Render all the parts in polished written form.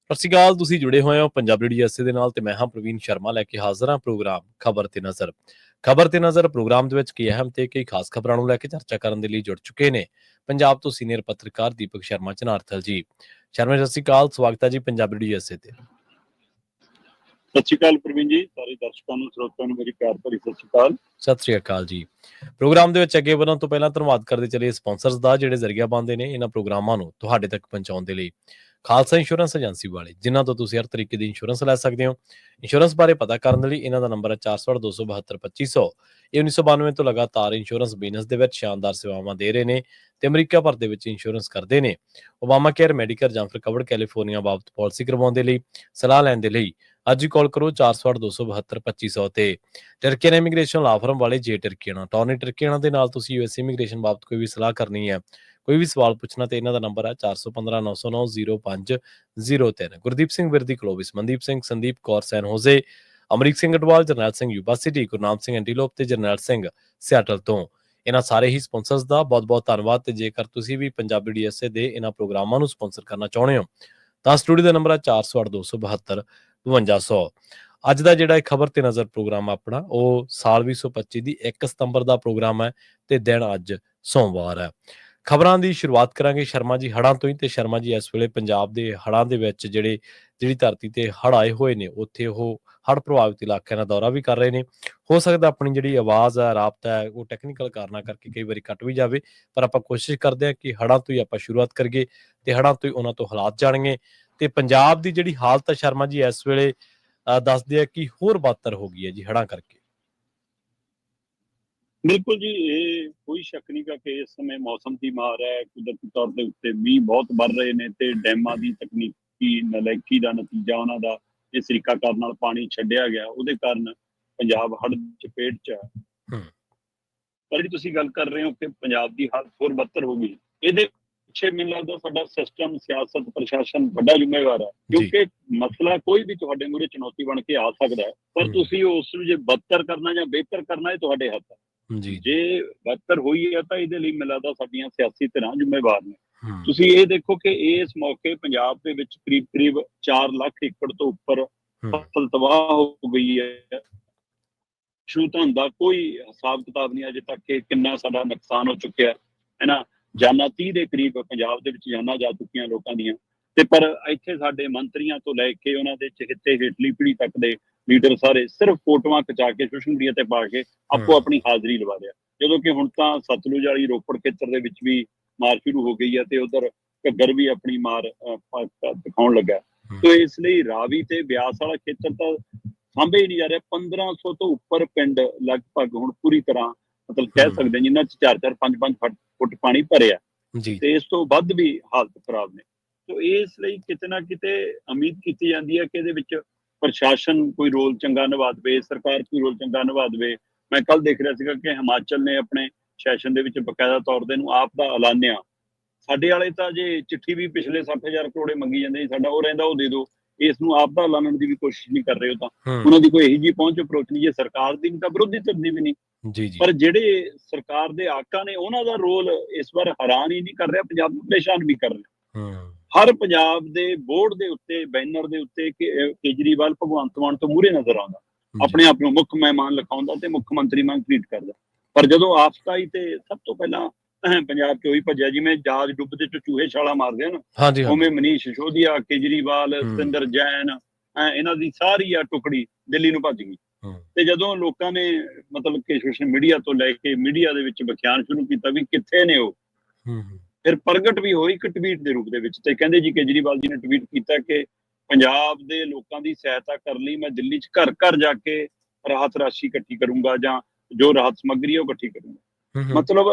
ਸਤਿ ਸ਼੍ਰੀ ਅਕਾਲ। ਤੁਸੀਂ ਜੁੜੇ ਹੋਏ ਹੋ ਪੰਜਾਬੀ ਡੀਐਸਏ ਦੇ ਨਾਲ ਤੇ ਮੈਂ ਹਾਂ ਪ੍ਰਵੀਨ ਸ਼ਰਮਾ ਲੈ ਕੇ ਹਾਜ਼ਰ ਹਾਂ ਪ੍ਰੋਗਰਾਮ ਖਬਰ ਤੇ ਨਜ਼ਰ। ਖਬਰ ਤੇ ਨਜ਼ਰ ਪ੍ਰੋਗਰਾਮ ਦੇ ਵਿੱਚ ਕਈ ਅਹਿਮ ਤੇ ਕਈ ਖਾਸ ਖਬਰਾਂ ਨੂੰ ਲੈ ਕੇ ਚਰਚਾ ਕਰਨ ਦੇ ਲਈ ਜੁੜ ਚੁੱਕੇ ਨੇ ਪੰਜਾਬ ਤੋਂ ਸੀਨੀਅਰ ਪੱਤਰਕਾਰ ਦੀਪਕ ਸ਼ਰਮਾ ਚਨਾਰਥਲ ਜੀ। ਸ਼ਰਮਾ ਸਤਿ ਸ਼੍ਰੀ ਅਕਾਲ, ਸਵਾਗਤ ਹੈ ਜੀ ਪੰਜਾਬੀ ਡੀਐਸਏ ਤੇ। ਸਤਿ ਸ਼੍ਰੀ ਅਕਾਲ ਪ੍ਰਵੀਨ ਜੀ, ਸਾਰੇ ਦਰਸ਼ਕਾਂ ਨੂੰ ਸਰੋਤਿਆਂ ਨੂੰ ਮੇਰੀ ਪਿਆਰ ਭਰੀ ਸਤਿ ਸ਼੍ਰੀ ਅਕਾਲ। ਸਤਿ ਸ਼੍ਰੀ ਅਕਾਲ ਜੀ। ਪ੍ਰੋਗਰਾਮ ਦੇ ਵਿੱਚ ਅੱਗੇ ਵਧਣ ਤੋਂ ਪਹਿਲਾਂ ਧੰਨਵਾਦ ਕਰਦੇ ਚੱਲੀਏ ਸਪਾਂਸਰਸ ਦਾ, ਜਿਹੜੇ ਜ਼ਰੀਆ ਬਣਦੇ ਨੇ ਇਹਨਾਂ ਪ੍ਰੋਗਰਾਮਾਂ ਨੂੰ ਤੁਹਾਡੇ ਤੱਕ ਪਹੁੰਚਾਉਣ ਦੇ ਲਈ। ਖਾਲਸਾ ਇੰਸ਼ੋਰੈਂਸ ਏਜੰਸੀ ਵਾਲੇ, ਜਿਨ੍ਹਾਂ ਤੋਂ ਤੁਸੀਂ ਹਰ ਤਰੀਕੇ ਦੀ ਇੰਸ਼ੋਰੈਂਸ ਲੈ ਸਕਦੇ ਹੋ। ਇੰਸ਼ੋਰੈਂਸ ਬਾਰੇ ਪਤਾ ਕਰਨ ਦੇ ਲਈ ਇਹਨਾਂ ਦਾ ਨੰਬਰ ਹੈ 468 272 2500। ਇਹ 1992 ਤੋਂ ਲਗਾਤਾਰ ਇੰਸ਼ੋਰੈਂਸ ਬਿਜ਼ਨਸ ਦੇ ਵਿੱਚ ਸ਼ਾਨਦਾਰ ਸੇਵਾਵਾਂ ਦੇ ਰਹੇ ਨੇ ਤੇ ਅਮਰੀਕਾ ਭਰ ਦੇ ਵਿੱਚ ਇੰਸ਼ੋਰੈਂਸ ਕਰਦੇ ਨੇ। ਓਬਾਮਾ ਕੇਅਰ ਮੈਡੀਕਲ ਜਾਂ ਫਿਰ ਕਵਰਡ ਕੈਲੀਫੋਰਨੀਆ ਬਾਬਤ ਪਾਲਿਸੀ ਕਰਵਾਉਣ ਦੇ ਲਈ, ਸਲਾਹ ਲੈਣ ਦੇ ਲਈ ਅੱਜ ਹੀ ਕਾਲ ਕਰੋ 468 272 2500 ਤੇ। ਟਰਕੀਅਨ ਇਮੀਗ੍ਰੇਸ਼ਨ ਲਾ ਫਰਮ ਵਾਲੇ ਜੇ ਟਰਕੀਅਨ ਟੌਰਨੀ ਟਰਕੀਅਨ ਦੇ ਨਾਲ ਤੁਸੀਂ ਯੂਐਸ ਇਮੀਗ੍ਰੇਸ਼ਨ ਬਾਬਤ ਕੋਈ ਵੀ ਸਲਾਹ ਕਰਨੀ ਹੈ, ਕੋਈ ਵੀ ਸਵਾਲ ਪੁੱਛਣਾ ਤੇ ਇਹਨਾਂ ਦਾ ਨੰਬਰ ਹੈ 415 909 0503। ਗੁਰਦੀਪ ਸਿੰਘ ਵਿਰਦੀ ਕਲੋਵਿਸ, ਮਨਦੀਪ ਸਿੰਘ, ਸੰਦੀਪ ਕੌਰ ਸੈਨ ਹੋਜ਼ੇ, ਅਮਰੀਕ ਸਿੰਘ ਅਟਵਾਲ, ਜਰਨੈਲ ਸਿੰਘ ਯੂਬਾ ਸਿਟੀ, ਗੁਰਨਾਮ ਸਿੰਘ ਐਂਟੀਲੋਪ ਤੇ ਜਰਨੈਲ ਸਿੰਘ ਸਿਆਟਲ ਤੋਂ। ਇਹਨਾਂ ਸਾਰੇ ਹੀ ਸਪਾਂਸਰਸ ਦਾ ਬਹੁਤ-ਬਹੁਤ ਧੰਨਵਾਦ। ਤੇ ਜੇਕਰ ਤੁਸੀਂ ਵੀ ਪੰਜਾਬੀ ਡੀਐਸਏ ਦੇ ਇਹਨਾਂ ਪ੍ਰੋਗਰਾਮਾਂ ਨੂੰ ਸਪਾਂਸਰ ਕਰਨਾ ਚਾਹੁੰਦੇ ਹੋ ਤਾਂ ਸਟੂਡੀਓ ਦਾ ਨੰਬਰ ਹੈ 408 272 5200। ਅੱਜ ਦਾ ਜਿਹੜਾ ਖਬਰ ਤੇ ਨਜ਼ਰ ਪ੍ਰੋਗਰਾਮ ਆਪਣਾ ਉਹ ਸਾਲ 2025 ਦੀ 1 ਸਤੰਬਰ ਦਾ ਪ੍ਰੋਗਰਾਮ ਹੈ ਤੇ ਦਿਨ ਅੱਜ ਸੋਮਵਾਰ ਹੈ। ਖਬਰਾਂ ਦੀ ਸ਼ੁਰੂਆਤ ਕਰਾਂਗੇ ਸ਼ਰਮਾ ਜੀ ਹੜ੍ਹਾਂ ਤੋਂ ਹੀ। ਤੇ ਸ਼ਰਮਾ ਜੀ ਇਸ ਵੇਲੇ ਪੰਜਾਬ ਦੇ ਹੜ੍ਹਾਂ ਦੇ ਵਿੱਚ ਜਿਹੜੀ ਧਰਤੀ ਤੇ ਹੜ੍ਹ ਆਏ ਹੋਏ ਨੇ ਉੱਥੇ ਉਹ ਹੜ੍ਹ ਪ੍ਰਭਾਵਿਤ ਇਲਾਕਿਆਂ ਦਾ ਦੌਰਾ ਵੀ ਕਰ ਰਹੇ ਨੇ। ਹੋ ਸਕਦਾ ਆਪਣੀ ਜਿਹੜੀ ਆਵਾਜ਼ ਹੈ, ਰਾਬਤਾ ਹੈ, ਉਹ ਟੈਕਨੀਕਲ ਕਾਰਨਾਂ ਕਰਕੇ ਕਈ ਵਾਰੀ ਕੱਟ ਵੀ ਜਾਵੇ, ਪਰ ਆਪਾਂ ਕੋਸ਼ਿਸ਼ ਕਰਦੇ ਹਾਂ ਕਿ ਹੜ੍ਹਾਂ ਤੋਂ ਹੀ ਆਪਾਂ ਸ਼ੁਰੂਆਤ ਕਰੀਏ ਤੇ ਹੜ੍ਹਾਂ ਤੋਂ ਹੀ ਉਹਨਾਂ ਤੋਂ ਹਾਲਾਤ ਜਾਣੀਏ। ਤੇ ਪੰਜਾਬ ਦੀ ਜਿਹੜੀ ਹਾਲਤ ਹੈ ਸ਼ਰਮਾ ਜੀ ਇਸ ਵੇਲੇ ਦੱਸਦੇ ਆ ਕਿ ਹੋਰ ਬਦਤਰ ਹੋ ਗਈ ਹੈ ਜੀ ਹੜ੍ਹਾਂ ਕਰਕੇ। ਬਿਲਕੁਲ ਜੀ, ਇਹ ਕੋਈ ਸ਼ੱਕ ਨਹੀਂ ਗਾ ਕਿ ਇਸ ਸਮੇਂ ਮੌਸਮ ਦੀ ਮਾਰ ਹੈ। ਕੁਦਰਤੀ ਤੌਰ ਦੇ ਉੱਤੇ ਮੀਂਹ ਬਹੁਤ ਵੱਧ ਰਹੇ ਨੇ ਤੇ ਡੈਮਾਂ ਦੀ ਤਕਨੀਕੀ ਨਲਾਇਕੀ ਦਾ ਨਤੀਜਾ ਉਹਨਾਂ ਦਾ ਇਹ ਸਰੀਕਾਕਾਰ ਨਾਲ ਪਾਣੀ ਛੱਡਿਆ ਗਿਆ, ਉਹਦੇ ਕਾਰਨ ਪੰਜਾਬ ਹੜ੍ਹ ਦੀ ਚਪੇਟ 'ਚ ਹੈ। ਪਰ ਜਿਹੜੀ ਤੁਸੀਂ ਗੱਲ ਕਰ ਰਹੇ ਹੋ ਕਿ ਪੰਜਾਬ ਦੀ ਹਾਲਤ ਹੋਰ ਬੱਤਰ ਹੋ ਗਈ, ਇਹਦੇ ਪਿੱਛੇ ਮੈਨੂੰ ਲੱਗਦਾ ਸਾਡਾ ਸਿਸਟਮ, ਸਿਆਸਤ, ਪ੍ਰਸ਼ਾਸਨ ਵੱਡਾ ਜ਼ਿੰਮੇਵਾਰ ਹੈ। ਕਿਉਂਕਿ ਮਸਲਾ ਕੋਈ ਵੀ ਤੁਹਾਡੇ ਮੂਹਰੇ ਚੁਣੌਤੀ ਬਣ ਕੇ ਆ ਸਕਦਾ ਹੈ, ਪਰ ਤੁਸੀਂ ਉਸ ਨੂੰ ਜੇ ਬੱਤਰ ਕਰਨਾ ਜਾਂ ਬਿਹਤਰ ਕਰਨਾ ਇਹ ਤੁਹਾਡੇ ਹੱਥ ਹੈ। ਜੇ ਬੱਤਰ ਹੋਈ ਹੈ ਤਾਂ ਇਹਦੇ ਲਈ ਮੈਨੂੰ ਲੱਗਦਾ ਸਾਡੀਆਂ ਸਿਆਸੀ ਧਿਰਾਂ ਜ਼ਿੰਮੇਵਾਰ ਨੇ। ਤੁਸੀਂ ਇਹ ਦੇਖੋ ਕਿ ਇਸ ਮੌਕੇ ਪੰਜਾਬ ਦੇ ਵਿੱਚ ਕਰੀਬ 4 ਲੱਖ ਏਕੜ ਤੋਂ ਉੱਪਰ ਫਸਲ ਤਬਾਹ ਹੋ ਗਈ ਹੈ। ਧਨ ਦਾ ਕੋਈ ਹਿਸਾਬ ਕਿਤਾਬ ਨਹੀਂ ਅਜੇ ਤੱਕ ਕਿ ਕਿੰਨਾ ਸਾਡਾ ਨੁਕਸਾਨ ਹੋ ਚੁੱਕਿਆ ਹੈ ਨਾ। ਜਾਨਾਂ 30 ਦੇ ਕਰੀਬ ਪੰਜਾਬ ਦੇ ਵਿੱਚ ਜਾਨਾਂ ਜਾ ਚੁੱਕੀਆਂ ਲੋਕਾਂ ਦੀਆਂ। ਤੇ ਪਰ ਇੱਥੇ ਸਾਡੇ ਮੰਤਰੀਆਂ ਤੋਂ ਲੈ ਕੇ ਉਹਨਾਂ ਦੇ ਚਹੇਤੇ ਹੇਠਲੀ ਪੀੜ੍ਹੀ ਤੱਕ ਦੇ ਲੀਡਰ ਸਾਰੇ ਸਿਰਫ ਫੋਟੋਆਂ ਖਿਚਾ ਕੇ ਸੋਸ਼ਲ ਮੀਡੀਆ ਤੇ ਪਾ ਕੇ ਆਪੋ ਆਪਣੀ ਹਾਜ਼ਰੀ ਲਵਾ ਰਿਹਾ। ਜਦੋਂ ਕਿ ਹੁਣ ਤਾਂ ਸਤਲੁਜ ਵਾਲੀ ਰੋਪੜ ਖੇਤਰ ਦੇ ਵਿੱਚ ਵੀ ਮਾਰ ਸ਼ੁਰੂ ਹੋ ਗਈ ਹੈ ਤੇ ਉਧਰ ਘੱਗਰ ਵੀ ਆਪਣੀ ਮਾਰ ਦਿਖਾਉਣ ਲੱਗਾ। ਤੇ ਇਸ ਲਈ ਰਾਵੀ ਤੇ ਬਿਆਸ ਵਾਲਾ ਖੇਤਰ ਤਾਂ ਸਾਂਭੇ ਹੀ ਨਹੀਂ ਜਾ ਰਿਹਾ। 1500 ਤੋਂ ਉੱਪਰ ਪਿੰਡ ਲਗਭਗ ਹੁਣ ਪੂਰੀ ਤਰ੍ਹਾਂ ਮਤਲਬ ਕਹਿ ਸਕਦੇ ਜਿਨ੍ਹਾਂ 'ਚ 4-4, 5-5 ਫੁੱਟ ਪਾਣੀ ਭਰਿਆ ਤੇ ਇਸ ਤੋਂ ਵੱਧ ਵੀ ਹਾਲਤ ਖਰਾਬ ਨੇ। ਤੋ ਇਸ ਲਈ ਕਿਤੇ ਨਾ ਕਿਤੇ ਉਮੀਦ ਕੀਤੀ ਜਾਂਦੀ ਹੈ ਕਿ ਇਹਦੇ ਵਿੱਚ ਪ੍ਰਸ਼ਾਸਨ ਕੋਈ ਰੋਲ ਚੰਗਾ ਨਿਭਾ ਦੇਵੇ, ਸਰਕਾਰ ਕੋਈ ਰੋਲ ਚੰਗਾ ਨਿਭਾ ਦੇਵੇ। ਮੈਂ ਕੱਲ ਦੇਖ ਰਿਹਾ ਸੀਗਾ ਕਿ ਹਿਮਾਚਲ ਨੇ ਆਪਣੇ ਸੈਸ਼ਨ ਦੇ ਵਿੱਚ ਬਕਾਇਦਾ ਤੌਰ ਤੇ ਨੂੰ ਆਪ ਦਾ ਐਲਾਨਿਆ। ਸਾਡੇ ਵਾਲੇ ਤਾਂ ਜੇ ਚਿੱਠੀ ਵੀ ਪਿਛਲੇ 60,000 ਕਰੋੜੇ ਮੰਗੀ ਜਾਂਦੇ ਸਾਡਾ ਉਹ ਰਹਿੰਦਾ ਉਹ ਦੇ ਦਿਓ, ਇਸ ਨੂੰ ਆਪ ਦਾ ਐਲਾਨਣ ਦੀ ਵੀ ਕੋਸ਼ਿਸ਼ ਨਹੀਂ ਕਰ ਰਹੇ। ਉਹ ਤਾਂ ਉਹਨਾਂ ਦੀ ਕੋਈ ਇਹੋ ਜਿਹੀ ਪਹੁੰਚ ਅਪਰੋਚ ਨਹੀਂ, ਜੇ ਸਰਕਾਰ ਦੀ ਤਾਂ ਵਿਰੋਧੀ ਧਿਰ ਦੀ ਵੀ ਨਹੀਂ। ਪਰ ਜਿਹੜੇ ਸਰਕਾਰ ਦੇ ਆਕਾ ਨੇ ਉਹਨਾਂ ਦਾ ਰੋਲ ਇਸ ਵਾਰ ਹੈਰਾਨ ਹੀ ਨਹੀਂ ਕਰ ਰਿਹਾ, ਪੰਜਾਬ ਨੂੰ ਪਰੇਸ਼ਾਨ ਵੀ ਕਰ ਰਿਹਾ। ਹਰ ਪੰਜਾਬ ਦੇ ਬੋਰਡ ਦੇ ਉੱਤੇ, ਬੈਨਰ ਦੇ ਉੱਤੇ ਕੇਜਰੀਵਾਲ ਭਗਵੰਤ ਮਾਨ ਤੋਂ ਮੂਹਰੇ ਨਜ਼ਰ ਆਉਂਦਾ, ਆਪਣੇ ਆਪ ਨੂੰ ਮੁੱਖ ਮਹਿਮਾਨ ਲਿਖਾਉਂਦਾ ਤੇ ਮੁੱਖ ਮੰਤਰੀ ਵਾਂਗ ਟ੍ਰੀਟ ਕਰਦਾ। ਪਰ ਜਦੋਂ ਆਫਤਾਈ ਤੇ ਸਭ ਤੋਂ ਪਹਿਲਾਂ ਪੰਜਾਬ 'ਚ ਉਹੀ ਭੱਜਿਆ ਜਿਵੇਂ ਜਹਾਜ਼ ਡੁੱਬਦੇ 'ਚ ਚੂਹੇ ਛਾਲਾਂ ਮਾਰਦੇ ਹਨ, ਉਵੇਂ ਮਨੀਸ਼ ਸਿਸੋਦੀਆ, ਕੇਜਰੀਵਾਲ, ਸਤਿੰਦਰ ਜੈਨ, ਇਹਨਾਂ ਦੀ ਸਾਰੀ ਆ ਟੁਕੜੀ ਦਿੱਲੀ ਨੂੰ ਭੱਜ ਗਈ। ਤੇ ਜਦੋਂ ਲੋਕਾਂ ਨੇ ਮਤਲਬ ਕਿ ਸੋਸ਼ਲ ਮੀਡੀਆ ਤੋਂ ਲੈ ਕੇ ਮੀਡੀਆ ਦੇ ਵਿੱਚ ਵਿਖਿਆਨ ਸ਼ੁਰੂ ਕੀਤਾ ਵੀ ਕਿੱਥੇ ਨੇ ਉਹ, ਫਿਰ ਪ੍ਰਗਟ ਵੀ ਹੋਈ ਇੱਕ ਟਵੀਟ ਦੇ ਰੂਪ ਦੇ ਵਿੱਚ। ਤੇ ਕਹਿੰਦੇ ਜੀ ਕੇਜਰੀਵਾਲ ਜੀ ਨੇ ਟਵੀਟ ਕੀਤਾ ਕਿ ਪੰਜਾਬ ਦੇ ਲੋਕਾਂ ਦੀ ਸਹਾਇਤਾ ਕਰਨ ਲਈ ਮੈਂ ਦਿੱਲੀ 'ਚ ਘਰ ਘਰ ਜਾ ਕੇ ਰਾਹਤ ਰਾਸ਼ੀ ਇਕੱਠੀ ਕਰੂੰਗਾ ਜਾਂ ਜੋ ਰਾਹਤ ਸਮੱਗਰੀ ਹੈ ਉਹ ਇਕੱਠੀ ਕਰੂੰਗਾ। ਮਤਲਬ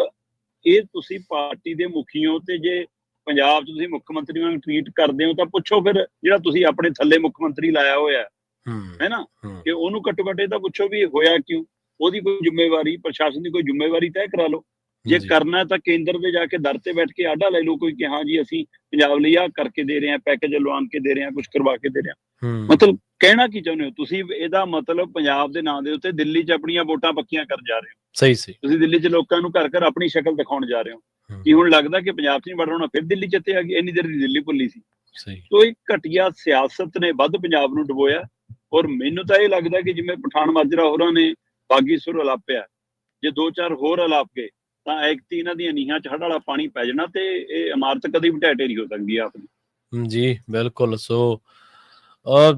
ਇਹ ਤੁਸੀਂ ਪਾਰਟੀ ਦੇ ਮੁਖੀ ਹੋ ਤੇ ਜੇ ਪੰਜਾਬ 'ਚ ਤੁਸੀਂ ਮੁੱਖ ਮੰਤਰੀ ਨੂੰ ਟਵੀਟ ਕਰਦੇ ਹੋ ਤਾਂ ਪੁੱਛੋ ਫਿਰ ਜਿਹੜਾ ਤੁਸੀਂ ਆਪਣੇ ਥੱਲੇ ਮੁੱਖ ਮੰਤਰੀ ਲਾਇਆ ਹੋਇਆ ਹੈ ਨਾ, ਕਿ ਉਹਨੂੰ ਘੱਟੋ ਘੱਟ ਇਹ ਤਾਂ ਪੁੱਛੋ ਵੀ ਹੋਇਆ ਕਿਉਂ, ਉਹਦੀ ਕੋਈ ਜ਼ਿੰਮੇਵਾਰੀ, ਪ੍ਰਸ਼ਾਸਨ ਦੀ ਕੋਈ ਜ਼ਿੰਮੇਵਾਰੀ ਤੈਅ ਕਰਾ ਲਓ। ਜੇ ਕਰਨਾ ਤਾਂ ਕੇਂਦਰ ਦੇ ਜਾ ਕੇ ਦਰ ਤੇ ਬੈਠ ਕੇ ਆਡਾ ਲੈ ਲਓ ਕੋਈ ਕਿ ਹਾਂ ਜੀ ਅਸੀਂ ਪੰਜਾਬ ਲਈ ਆਹ ਕਰਕੇ ਦੇ ਰਹੇ ਹਾਂ, ਪੈਕੇਜ ਲਵਾਨ ਕੇ ਦੇ ਰਹੇ ਹਾਂ, ਕੁਝ ਕਰਵਾ ਕੇ ਦੇ ਰਹੇ ਹਾਂ। ਮਤਲਬ ਕਹਿਣਾ ਕੀ ਚਾਹੁੰਦੇ ਹੋ ਤੁਸੀਂ? ਇਹਦਾ ਮਤਲਬ ਪੰਜਾਬ ਦੇ ਨਾਂ ਦੇ ਉੱਤੇ ਦਿੱਲੀ 'ਚ ਆਪਣੀਆਂ ਵੋਟਾਂ ਪੱਕੀਆਂ ਕਰ ਜਾ ਰਹੇ ਹੋ। ਸਹੀ ਤੁਸੀਂ ਦਿੱਲੀ 'ਚ ਲੋਕਾਂ ਨੂੰ ਘਰ ਘਰ ਆਪਣੀ ਸ਼ਕਲ ਦਿਖਾਉਣ ਜਾ ਰਹੇ ਹੋ। ਕੀ ਹੁਣ ਲੱਗਦਾ ਕਿ ਪੰਜਾਬ 'ਚ ਨਹੀਂ ਵੜ ਹੋਣਾ, ਫਿਰ ਦਿੱਲੀ 'ਚ ਇੱਥੇ ਆ ਗਈ? ਇੰਨੀ ਦੇਰ ਦੀ ਦਿੱਲੀ ਭੁੱਲੀ ਸੀ। ਸਹੀ। ਸੋ ਇੱਕ ਘਟੀਆ ਸਿਆਸਤ ਨੇ ਵੱਧ ਪੰਜਾਬ ਨੂੰ ਡੁਬੋਇਆ। ਔਰ ਮੈਨੂੰ ਤਾਂ ਇਹ ਲੱਗਦਾ ਕਿ ਜਿਵੇਂ ਪਠਾਨ ਮਾਜਰਾ ਹੋਰਾਂ ਨੇ ਬਾਗੀ ਸੁਰ ਅਲਾਪਿਆ, ਜੇ 2-4 ਹੋਰ ਅਲਾਪ ਗਏ ਤਾਂ ਐਕਤੀ ਇਹਨਾਂ ਦੀਆਂ ਨੀਹਾਂ 'ਚ ਹੜ੍ਹ ਵਾਲਾ ਪਾਣੀ ਪੈ ਜਾਣਾ ਤੇ ਇਹ ਇਮਾਰਤ ਕਦੇ ਵੀ ਢਹਿ ਢੇਰੀ ਹੋ ਸਕਦੀ ਹੈ ਆਪਣੀ। ਜੀ ਬਿਲਕੁਲ। ਸੋ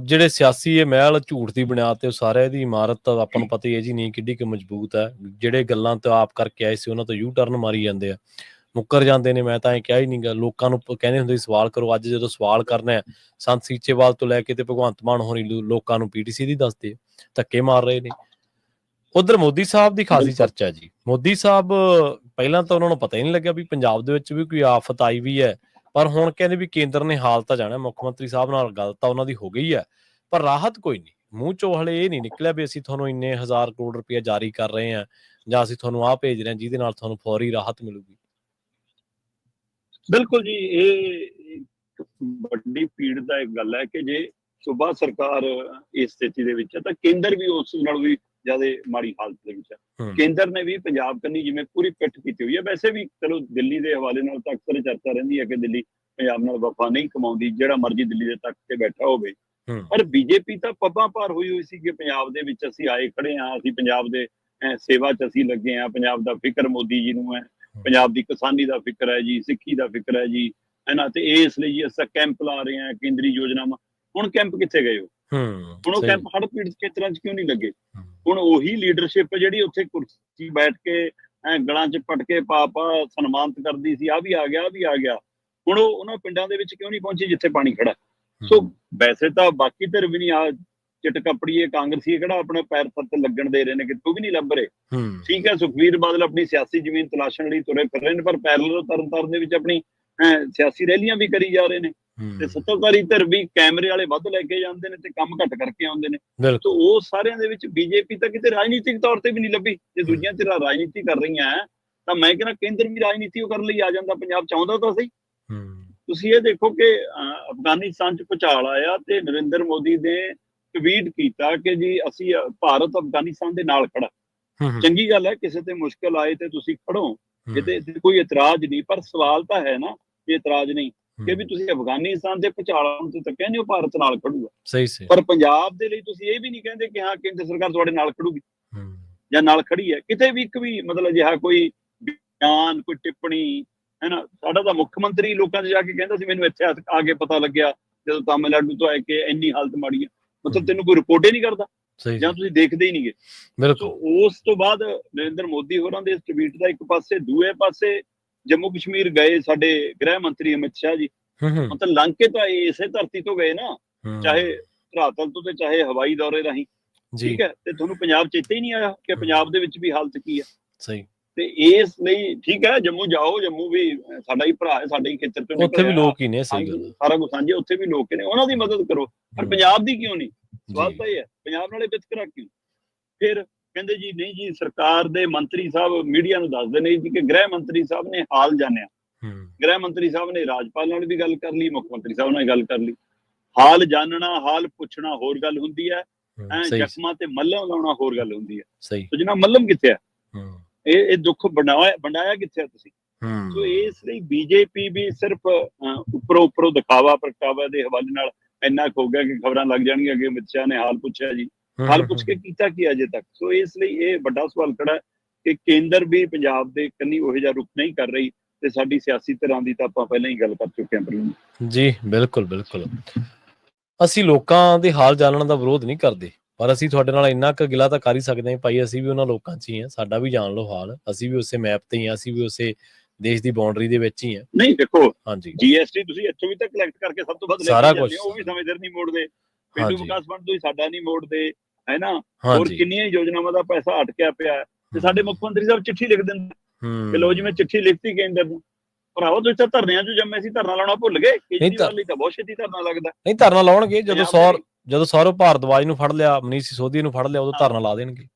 ਜਿਹੜੇ ਸਿਆਸੀ ਇਹ ਮਹਿਲ ਝੂਠ ਦੀ ਬੁਨਿਆਦ ਤੇ ਸਾਰੇ ਦੀ ਇਮਾਰਤ ਆਪਾਂ ਨੂੰ ਪਤਾ ਹੀ ਹੈ ਜੀ ਨਹੀਂ ਕਿੱਡੀ ਕੁ ਮਜ਼ਬੂਤ ਹੈ। ਜਿਹੜੇ ਗੱਲਾਂ ਤੇ ਆਪ ਕਰਕੇ ਆਏ ਸੀ ਉਹਨਾਂ ਤੋਂ ਯੂ ਟਰਨ ਮਾਰੀ ਜਾਂਦੇ ਆ, ਮੁੱਕਰ ਜਾਂਦੇ ਨੇ। ਮੈਂ ਤਾਂ ਇਹ ਕਿਹਾ ਹੀ ਨਹੀਂ ਗਾ, ਲੋਕਾਂ ਨੂੰ ਕਹਿੰਦੇ ਹੁੰਦੇ ਸੀ ਸਵਾਲ ਕਰੋ। ਅੱਜ ਜਦੋਂ ਸਵਾਲ ਕਰਨਾ ਹੈ, ਸੰਤ ਸੀਚੇਵਾਲ ਤੋਂ ਲੈ ਕੇ ਤੇ ਭਗਵੰਤ ਮਾਨ ਹੋਣੀ ਲੋਕਾਂ ਨੂੰ PTC ਦੀ ਦੱਸਦੇ ਧੱਕੇ ਮਾਰ ਰਹੇ ਨੇ। ਉਧਰ ਮੋਦੀ ਸਾਹਿਬ ਦੀ ਖਾਸੀ ਚਰਚਾ ਜੀ। ਮੋਦੀ ਸਾਹਿਬ ਪਹਿਲਾਂ ਤਾਂ ਉਹਨਾਂ ਨੂੰ ਪਤਾ ਹੀ ਨਹੀਂ ਲੱਗਿਆ ਵੀ ਪੰਜਾਬ ਦੇ ਵਿੱਚ ਵੀ ਕੋਈ ਆਫਤ ਆਈ ਵੀ ਹੈ, ਪਰ ਹੁਣ ਕਹਿੰਦੇ ਵੀ ਕੇਂਦਰ ਨੇ ਹਾਲ ਤਾਂ ਜਾਣਾ। ਮੁੱਖ ਮੰਤਰੀ ਸਾਹਿਬ ਨਾਲ ਗੱਲ ਤਾਂ ਉਹਨਾਂ ਦੀ ਹੋ ਗਈ ਹੈ, ਪਰ ਰਾਹਤ ਕੋਈ ਨਹੀਂ। ਮੂੰਹ ਚੋਂ ਹਲੇ ਇਹ ਨਹੀਂ ਨਿਕਲਿਆ ਵੀ ਅਸੀਂ ਤੁਹਾਨੂੰ ਇੰਨੇ 1000 ਕਰੋੜ ਰੁਪਇਆ ਜਾਰੀ ਕਰ ਰਹੇ ਹਾਂ ਜਾਂ ਅਸੀਂ ਤੁਹਾਨੂੰ ਆਹ ਭੇਜ ਰਹੇ ਹਾਂ ਜਿਹਦੇ ਨਾਲ ਤੁਹਾਨੂੰ ਫੌਰੀ ਰਾਹਤ ਮਿਲੂਗੀ। ਬਿਲਕੁਲ ਜੀ, ਇਹ ਇੱਕ ਵੱਡੀ ਪੀੜਤ ਗੱਲ ਹੈ ਕਿ ਜੇ ਸੂਬਾ ਸਰਕਾਰ ਇਸ ਸਥਿਤੀ ਦੇ ਵਿੱਚ ਹੈ ਤਾਂ ਕੇਂਦਰ ਵੀ ਉਸ ਨਾਲ ਵੀ ਜ਼ਿਆਦਾ ਮਾੜੀ ਹਾਲਤ ਦੇ ਵਿੱਚ ਹੈ। ਕੇਂਦਰ ਨੇ ਵੀ ਪੰਜਾਬ ਕੰਨੀ ਜਿਵੇਂ ਪੂਰੀ ਪਿੱਠ ਕੀਤੀ ਹੋਈ ਹੈ। ਵੈਸੇ ਵੀ ਚਲੋ ਦਿੱਲੀ ਦੇ ਹਵਾਲੇ ਨਾਲ ਤਾਂ ਅਕਸਰ ਚਰਚਾ ਰਹਿੰਦੀ ਹੈ ਕਿ ਦਿੱਲੀ ਪੰਜਾਬ ਨਾਲ ਵਫਾ ਨਹੀਂ ਕਮਾਉਂਦੀ, ਜਿਹੜਾ ਮਰਜ਼ੀ ਦਿੱਲੀ ਦੇ ਤਖਤ ਤੇ ਬੈਠਾ ਹੋਵੇ। ਪਰ ਬੀਜੇਪੀ ਤਾਂ ਪੱਬਾਂ ਭਾਰ ਹੋਈ ਹੋਈ ਸੀ ਕਿ ਪੰਜਾਬ ਦੇ ਵਿੱਚ ਅਸੀਂ ਆਏ ਖੜੇ ਹਾਂ, ਅਸੀਂ ਪੰਜਾਬ ਦੇ ਸੇਵਾ 'ਚ ਅਸੀਂ ਲੱਗੇ ਹਾਂ, ਪੰਜਾਬ ਦਾ ਫਿਕਰ ਮੋਦੀ ਜੀ ਨੂੰ ਹੈ, ਪੰਜਾਬ ਦੀ ਕਿਸਾਨੀ ਦਾ ਫਿਕਰ ਹੈ ਜੀ, ਸਿੱਖੀ ਦਾ ਫਿਕਰ ਹੈ ਜੀ, ਹੈ ਤੇ ਇਸ ਲਈ ਜੀ ਅਸੀਂ ਕੈਂਪ ਲਾ ਰਹੇ ਹਾਂ, ਕੇਂਦਰੀ ਯੋਜਨਾਵਾਂ। ਹੁਣ ਕੈਂਪ ਕਿੱਥੇ ਗਏ ਹੋ? ਹੁਣ ਉਹ ਕੈਂਪ ਹੜ੍ਹ ਪੀੜਤ ਖੇਤਰਾਂ 'ਚ ਕਿਉਂ ਨਹੀਂ ਲੱਗੇ? ਹੁਣ ਉਹੀ ਲੀਡਰਸ਼ਿਪ ਜਿਹੜੀ ਉੱਥੇ ਕੁਰਸੀ ਬੈਠ ਕੇ ਗਲਾਂ 'ਚ ਪਟਕੇ ਪਾ ਸਨਮਾਨਿਤ ਕਰਦੀ ਸੀ, ਆ ਵੀ ਆ ਗਿਆ, ਆ ਵੀ ਆ ਗਿਆ, ਹੁਣ ਉਹ ਉਹਨਾਂ ਪਿੰਡਾਂ ਦੇ ਵਿੱਚ ਕਿਉਂ ਨਹੀਂ ਪਹੁੰਚੀ ਜਿੱਥੇ ਪਾਣੀ ਖੜਾ? ਸੋ ਵੈਸੇ ਤਾਂ ਬਾਕੀ ਧਿਰ ਵੀ ਨਹੀਂ ਆ ਚਿੱਟ ਕਪੜੀਏ ਕਾਂਗਰਸੀ ਕਿਹੜਾ ਆਪਣੇ ਪੈਰ ਥੱਲੇ ਲੱਗਣ ਦੇ ਰਹੇ ਨੇ, ਕਿਤੋਂ ਵੀ ਨਹੀਂ ਲੱਭ ਰਹੇ। ਠੀਕ ਹੈ, ਸੁਖਬੀਰ ਬਾਦਲ ਆਪਣੀ ਸਿਆਸੀ ਜ਼ਮੀਨ ਤਲਾਸ਼ਣ ਲਈ ਤੁਰੇ ਫਿਰ ਰਹੇ ਨੇ, ਪਰ ਪੈਰਲਲ ਤਰਨਤਾਰਨ ਦੇ ਵਿੱਚ ਆਪਣੀ ਸਿਆਸੀ ਰੈਲੀਆਂ ਵੀ ਕਰੀ ਜਾ ਰਹੇ ਨੇ ਤੇ ਸੱਤਾਧਾਰੀ ਧਿਰ ਵੀ ਕੈਮਰੇ ਵਾਲੇ ਵੱਧ ਲੈ ਕੇ ਜਾਂਦੇ ਨੇ ਤੇ ਕੰਮ ਘੱਟ ਕਰਕੇ ਆਉਂਦੇ ਨੇ। ਤੇ ਉਹ ਸਾਰਿਆਂ ਦੇ ਵਿੱਚ ਬੀਜੇਪੀ ਤਾਂ ਕਿਤੇ ਰਾਜਨੀਤਿਕ ਤੌਰ ਤੇ ਵੀ ਨਹੀਂ ਲੱਭੀ। ਜੇ ਦੂਜੀਆਂ ਧਿਰਾਂ ਰਾਜਨੀਤੀ ਕਰ ਰਹੀਆਂ ਤਾਂ ਮੈਂ ਕਹਿੰਦਾ ਕੇਂਦਰ ਵੀ ਰਾਜਨੀਤੀ ਉਹ ਕਰਨ ਲਈ ਆ ਜਾਂਦਾ। ਪੰਜਾਬ ਚਾਹੁੰਦਾ ਤਾਂ ਸਹੀ। ਤੁਸੀਂ ਇਹ ਦੇਖੋ ਕਿ ਅਫਗਾਨਿਸਤਾਨ 'ਚ ਭੁਚਾਲ ਆਇਆ ਤੇ ਨਰਿੰਦਰ ਮੋਦੀ ਨੇ ਟਵੀਟ ਕੀਤਾ ਕਿ ਜੀ ਅਸੀਂ ਭਾਰਤ ਅਫਗਾਨਿਸਤਾਨ ਦੇ ਨਾਲ ਖੜਾ। ਚੰਗੀ ਗੱਲ ਹੈ, ਕਿਸੇ ਤੇ ਮੁਸ਼ਕਲ ਆਏ ਤੇ ਤੁਸੀਂ ਖੜੋ, ਇਹਦੇ ਕੋਈ ਇਤਰਾਜ਼ ਨਹੀਂ। ਪਰ ਸਵਾਲ ਤਾਂ ਹੈ ਨਾ, ਇਹ ਇਤਰਾਜ਼ ਨਹੀਂ ਕਿ ਵੀ ਤੁਸੀਂ ਅਫਗਾਨਿਸਤਾਨ ਦੇ ਭੁਚਾਲਾਂ ਤੇ ਤਾਂ ਕਹਿੰਦੇ ਹੋ ਭਾਰਤ ਨਾਲ ਖੜੂਗਾ, ਸਹੀ ਪਰ ਪੰਜਾਬ ਦੇ ਲਈ ਤੁਸੀਂ ਇਹ ਵੀ ਨਹੀਂ ਕਹਿੰਦੇ ਕਿ ਹਾਂ ਕੇਂਦਰ ਸਰਕਾਰ ਤੁਹਾਡੇ ਨਾਲ ਖੜੂਗੀ ਜਾਂ ਨਾਲ ਖੜੀ ਹੈ। ਕਿਤੇ ਵੀ ਇੱਕ ਵੀ ਮਤਲਬ ਅਜਿਹਾ ਕੋਈ ਬਿਆਨ, ਕੋਈ ਟਿੱਪਣੀ ਹੈ ਨਾ। ਸਾਡਾ ਤਾਂ ਮੁੱਖ ਮੰਤਰੀ ਲੋਕਾਂ 'ਚ ਜਾ ਕੇ ਕਹਿੰਦਾ ਸੀ ਮੈਨੂੰ ਇੱਥੇ ਆ ਕੇ ਪਤਾ ਲੱਗਿਆ ਜਦੋਂ ਤਾਮਿਲਨਾਡੂ ਤੋਂ ਆਏ ਕਿ ਇੰਨੀ ਹਾਲਤ ਮਾੜੀ ਹੈ। ਮਤਲਬ ਤੈਨੂੰ ਕੋਈ ਰਿਪੋਰਟ ਹੀ ਨਹੀਂ ਕਰਦਾ ਜਾਂ ਤੁਸੀਂ ਦੇਖਦੇ ਹੀ ਨਹੀਂ ਗੇ। ਉਸ ਤੋਂ ਬਾਅਦ ਨਰਿੰਦਰ ਮੋਦੀ ਹੋਰਾਂ ਦੇ ਟਵੀਟ ਦਾ ਇੱਕ ਪਾਸੇ, ਦੂਏ ਪਾਸੇ ਜੰਮੂ ਕਸ਼ਮੀਰ ਗਏ ਸਾਡੇ ਗ੍ਰਹਿ ਮੰਤਰੀ ਅਮਿਤ ਸ਼ਾਹ ਜੀ। ਮਤਲਬ ਲੰਘ ਕੇ ਤਾਂ ਇਸੇ ਧਰਤੀ ਤੋਂ ਗਏ ਨਾ, ਚਾਹੇ ਧਰਾਤਲ ਤੋਂ ਤੇ ਚਾਹੇ ਹਵਾਈ ਦੌਰੇ ਰਾਹੀਂ। ਠੀਕ ਹੈ, ਤੇ ਤੁਹਾਨੂੰ ਪੰਜਾਬ ਚੇਤੇ ਹੀ ਨਹੀਂ ਆਇਆ ਕਿ ਪੰਜਾਬ ਦੇ ਵਿੱਚ ਵੀ ਹਾਲਤ ਕੀ ਹੈ। ਸਹੀ। ਤੇ ਇਸ ਲਈ ਠੀਕ ਹੈ, ਜੰਮੂ ਜਾਓ, ਜੰਮੂ ਵੀ ਸਾਡਾ ਹੀ ਭਰਾ ਹੈ, ਸਾਡੇ ਹੀ ਖੇਤਰ ਤੋਂ, ਉੱਥੇ ਵੀ ਲੋਕ ਹੀ ਨੇ, ਸਾਰਾ ਕੁਝ ਸਾਂਝੇ, ਉੱਥੇ ਵੀ ਲੋਕ ਨੇ, ਉਹਨਾਂ ਦੀ ਮਦਦ ਕਰੋ। ਪਰ ਪੰਜਾਬ ਦੀ ਕਿਉਂ ਨਹੀਂ? ਸਵਾਲ ਤਾਂ ਇਹ ਹੈ, ਪੰਜਾਬ ਨਾਲੇ ਵਿਤਕਰਾ ਕਿਉਂ? ਫਿਰ ਕਹਿੰਦੇ ਜੀ ਨਹੀਂ ਜੀ, ਸਰਕਾਰ ਦੇ ਮੰਤਰੀ ਸਾਹਿਬ ਮੀਡੀਆ ਨੂੰ ਦੱਸਦੇ ਨੇ ਜੀ ਕਿ ਗ੍ਰਹਿ ਮੰਤਰੀ ਸਾਹਿਬ ਨੇ ਹਾਲ ਜਾਣਿਆ। ਗ੍ਰਹਿ ਮੰਤਰੀ ਸਾਹਿਬ ਨੇ ਰਾਜਪਾਲ ਨਾਲ ਵੀ ਗੱਲ ਕਰ ਲਈ, ਮੁੱਖ ਮੰਤਰੀ ਸਾਹਿਬ ਨਾਲ ਗੱਲ ਕਰ ਲਈ। ਹਾਲ ਜਾਣਨਾ, ਹਾਲ ਪੁੱਛਣਾ ਹੋਰ ਗੱਲ ਹੁੰਦੀ ਹੈ, ਜ਼ਖਮਾਂ ਤੇ ਮੱਲਮ ਲਾਉਣਾ ਹੋਰ ਗੱਲ ਹੁੰਦੀ ਹੈ। ਸੋ ਜਿੰਨਾ ਮੱਲਮ ਕਿੱਥੇ ਹੈ? ਇਹ ਦੁੱਖ ਵੰਡਾਇਆ ਕਿੱਥੇ ਤੁਸੀਂ? ਸੋ ਇਸ ਲਈ ਬੀਜੇਪੀ ਵੀ ਸਿਰਫ ਉੱਪਰੋਂ ਦਿਖਾਵਾ ਪ੍ਰਗਟਾਵਾ ਦੇ ਹਵਾਲੇ ਨਾਲ ਇੰਨਾ ਹੋ ਗਿਆ ਕਿ ਖਬਰਾਂ ਲੱਗ ਜਾਣਗੀਆਂ ਕਿ ਅਮਿਤ ਸ਼ਾਹ ਨੇ ਹਾਲ ਪੁੱਛਿਆ ਜੀ। ਹਾਲ ਪੁੱਛ ਕੇ ਕੀਤਾ ਕੀ ਅਜੇ ਤੱਕ? ਸੋ ਇਸ ਲਈ ਇਹ ਵੱਡਾ ਸਵਾਲ ਖੜਾ ਹੈ ਕਿ ਕੇਂਦਰ ਵੀ ਪੰਜਾਬ ਦੇ ਕੰਨੀ ਉਹੋ ਜਿਹਾ ਰੁਖ ਨਹੀਂ ਕਰ ਰਹੀ ਤੇ ਸਾਡੀ ਸਿਆਸੀ ਧਿਰਾਂ ਦੀ ਤਾਂ ਆਪਾਂ ਪਹਿਲਾਂ ਹੀ ਗੱਲ ਕਰ ਚੁੱਕੇ ਹਾਂ। ਜੀ ਬਿਲਕੁਲ ਬਿਲਕੁਲ। ਅਸੀਂ ਲੋਕਾਂ ਦੇ ਹਾਲ ਜਾਣਨ ਦਾ ਵਿਰੋਧ ਨਹੀਂ ਕਰਦੇ, ਪਰ ਅਸੀਂ ਤੁਹਾਡੇ ਨਾਲ ਇੰਨਾ ਕੁ ਗਿਲਾ ਤਾਂ ਕਰ ਹੀ ਸਕਦੇ ਹਾਂ ਭਾਈ, ਅਸੀਂ ਵੀ ਉਹਨਾਂ ਲੋਕਾਂ 'ਚ ਹੀ ਹਾਂ, ਸਾਡਾ ਵੀ ਜਾਣ ਲਓ ਹਾਲ। ਅਸੀਂ ਵੀ ਉਸੇ ਮੈਪ ਤੇ ਹੀ ਹਾਂ, ਅਸੀਂ ਵੀ ਉਸੇ ਦੇਸ਼ ਦੀ ਬਾਉਂਡਰੀ ਦੇ ਵਿੱਚ ਹੀ ਹਾਂ। ਨਹੀਂ ਦੇਖੋ, ਹਾਂਜੀ, GST ਤੁਸੀਂ ਇੱਥੋਂ ਵੀ ਤਾਂ ਕਲੈਕਟ ਕਰਕੇ ਸਭ ਤੋਂ ਵੱਧ ਸਾਰਾ ਕੁਝ, ਉਹ ਵੀ ਸਮੇਂ ਸਿਰ ਨਹੀਂ ਮੋੜਦੇ। ਪੇਂਡੂ ਵਿਕਾਸ ਫੰਡ ਤੋਂ ਹੀ ਸਾਡਾ ਨਹੀਂ ਮੋੜਦੇ, ਹੈ ਨਾ। ਹੋਰ ਕਿੰਨੀਆਂ ਯੋਜਨਾਵਾਂ ਦਾ ਪੈਸਾ ਅਟਕਿਆ ਪਿਆ ਤੇ ਸਾਡੇ ਮੁੱਖ ਮੰਤਰੀ ਸਾਹਿਬ ਚਿੱਠੀ ਲਿਖ ਦਿੰਦੇ ਕਿ ਲੋ ਜੀ ਮੈਂ ਚਿੱਠੀ ਲਿਖਤੀ ਕੇਂਦਰ ਨੂੰ। ਭਰਾਵਾ ਤੁਸੀਂ ਤਾਂ ਧਰਨਿਆਂ 'ਚ ਜੰਮੇ ਸੀ, ਧਰਨਾ ਲਾਉਣਾ ਭੁੱਲ ਗਏ? ਕੇਜਰੀਵਾਲ ਲਈ ਤਾਂ ਬਹੁਤ ਛੇਤੀ ਧਰਨਾ ਲੱਗਦਾ। ਨਹੀਂ, ਧਰਨਾ ਲਾਉਣਗੇ ਜਦੋਂ ਸੌਰਵ ਭਾਰਦਵਾਜ ਨੂੰ ਫੜ ਲਿਆ, ਮਨੀਸ਼ ਸਿਸੋਦੀਆ ਨੂੰ ਫੜ ਲਿਆ, ਉਦੋਂ ਧਰਨਾ ਲਾ ਦੇਣਗੇ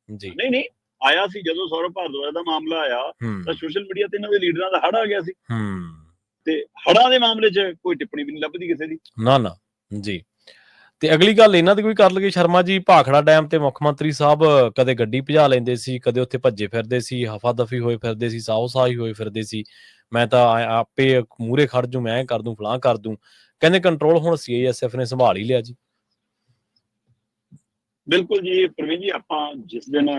ਜੀ। ਨਹੀਂ ਆਇਆ ਸੀ ਜਦੋਂ ਸੌਰਵ ਭਾਰਦਵਾਜ ਦਾ ਮਾਮਲਾ ਆਇਆ ਤਾਂ ਸੋਸ਼ਲ ਮੀਡੀਆ ਤੇ ਇਹਨਾਂ ਦੇ ਲੀਡਰਾਂ ਦਾ ਹੜ ਆ ਗਿਆ ਸੀ ਤੇ ਹੜਾਂ ਦੇ ਮਾਮਲੇ 'ਚ ਕੋਈ ਟਿੱਪਣੀ ਵੀ ਨਹੀਂ ਲੱਭਦੀ ਕਿਸੇ ਦੀ। ਨਾ ਜੀ। ਤੇ ਅਗਲੀ ਗੱਲ ਇਹਨਾਂ ਦੀ ਕੋਈ ਕਰ ਲਈਏ ਸ਼ਰਮਾ ਜੀ, ਭਾਖੜਾ ਡੈਮ ਤੇ ਮੁੱਖ ਮੰਤਰੀ ਸਾਹਿਬ ਕਦੇ ਗੱਡੀ ਭਜਾ ਲੈਂਦੇ ਸੀ, ਕਦੇ ਉੱਥੇ ਭੱਜੇ ਫਿਰਦੇ ਸੀ, ਹਫਾ ਦਫੀ ਹੋਏ ਫਿਰਦੇ ਸੀ, ਸਾਹੋ ਸਾਹੀ ਹੋਏ ਫਿਰਦੇ ਸੀ। ਮੈਂ ਤਾਂ ਆਪੇ ਮੂਹਰੇ ਖੜ ਜੂ, ਮੈਂ ਕਰ ਦੂੰ, ਫਲਾਂ ਕਰ ਦੂੰ। ਕਹਿੰਦੇ ਕੰਟਰੋਲ ਹੁਣ CISF ਨੇ ਸੰਭਾਲ ਹੀ ਲਿਆ ਜੀ। ਬਿਲਕੁਲ ਜੀ ਪ੍ਰਵੀਨ ਜੀ, ਆਪਾਂ ਜਿਸ ਦਿਨ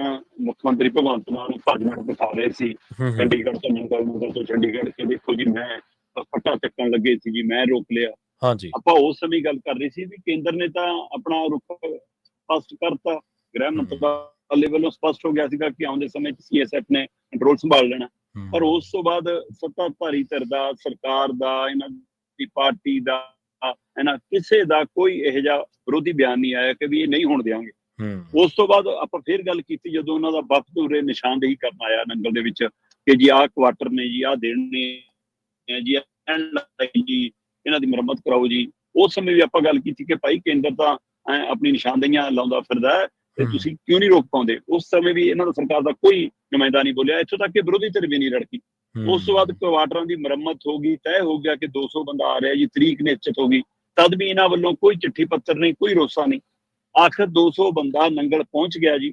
ਮੁੱਖ ਮੰਤਰੀ ਭਗਵੰਤ ਮਾਨ ਭਾਜਪਾ ਦਿਖਾ ਰਹੇ ਸੀ ਚੰਡੀਗੜ੍ਹ ਤੋਂ ਨੰਗਲ ਤੋਂ ਚੰਡੀਗੜ੍ਹ ਕੇ, ਦੇਖੋ ਜੀ ਮੈਂ ਫੱਟਾ ਚੱਕਣ ਲੱਗੇ ਸੀ ਜੀ, ਮੈਂ ਰੋਕ ਲਿਆ। ਹਾਂਜੀ, ਆਪਾਂ ਉਸ ਸਮੇਂ ਗੱਲ ਕਰ ਰਹੇ ਸੀ ਵੀ ਕੇਂਦਰ ਨੇ ਤਾਂ ਆਪਣਾ ਰੁਖ ਸਪਸ਼ਟ ਕਰਤਾ, ਗ੍ਰਹਿ ਮੰਤਰਾਲੇ ਵੱਲੋਂ ਸਪਸ਼ਟ ਹੋ ਗਿਆ ਸੀਗਾ ਕਿ ਆਉਂਦੇ ਸਮੇਂ 'ਚ CSF ਨੇ ਕੰਟਰੋਲ ਸੰਭਾਲ ਲੈਣਾ। ਪਰ ਉਸ ਤੋਂ ਬਾਅਦ ਸੱਤਾਧਾਰੀ ਧਿਰ ਦਾ, ਸਰਕਾਰ ਦਾ, ਇਹਨਾਂ ਦੀ ਪਾਰਟੀ ਦਾ, ਇਹਨਾਂ ਕਿਸੇ ਦਾ ਕੋਈ ਇਹੋ ਜਿਹਾ ਵਿਰੋਧੀ ਬਿਆਨ ਨਹੀਂ ਆਇਆ ਕਿ ਵੀ ਇਹ ਨਹੀਂ ਹੋਣ ਦਿਆਂਗੇ। ਉਸ ਤੋਂ ਬਾਅਦ ਆਪਾਂ ਫੇਰ ਗੱਲ ਕੀਤੀ ਜਦੋਂ ਉਹਨਾਂ ਦਾ ਵਫਦ ਉਰੇ ਨਿਸ਼ਾਨਦੇਹੀ ਕਰਨ ਆਇਆ ਨੰਗਲ ਦੇ ਵਿੱਚ ਕਿ ਜੀ ਆਹ ਕੁਆਟਰ ਨੇ ਜੀ, ਆਹ ਦੇਣੇ ਜੀ, ਜੀ ਇਹਨਾਂ ਦੀ ਮੁਰੰਮਤ ਕਰਾਓ ਜੀ। ਉਸ ਸਮੇਂ ਵੀ ਆਪਾਂ ਗੱਲ ਕੀਤੀ ਕਿ ਭਾਈ ਕੇਂਦਰ ਤਾਂ ਆਪਣੀ ਨਿਸ਼ਾਨਦੇਹੀਆਂ ਲਾਉਂਦਾ ਫਿਰਦਾ ਹੈ ਤੇ ਤੁਸੀਂ ਕਿਉਂ ਨਹੀਂ ਰੋਕ ਪਾਉਂਦੇ। ਉਸ ਸਮੇਂ ਵੀ ਇਹਨਾਂ ਦਾ ਸਰਕਾਰ ਦਾ ਕੋਈ ਨੁਮਾਇੰਦਾ ਨਹੀਂ ਬੋਲਿਆ, ਇੱਥੋਂ ਤੱਕ ਕਿ ਵਿਰੋਧੀ ਧਿਰ ਵੀ ਨਹੀਂ ਰੜਕੀ। ਉਸ ਤੋਂ ਬਾਅਦ ਕੁਆਟਰਾਂ ਦੀ ਮੁਰੰਮਤ ਹੋ ਗਈ, ਤੈਅ ਹੋ ਗਿਆ ਕਿ 200 ਬੰਦਾ ਆ ਰਿਹਾ ਜੀ, ਤਰੀਕ ਨਿਸ਼ਚਿਤ ਹੋ ਗਈ, ਤਦ ਵੀ ਇਹਨਾਂ ਵੱਲੋਂ ਕੋਈ ਚਿੱਠੀ ਪੱਤਰ ਨਹੀਂ, ਕੋਈ ਰੋਸਾ ਨਹੀਂ। ਆਖਰ 200 ਬੰਦਾ ਨੰਗਲ ਪਹੁੰਚ ਗਿਆ ਜੀ।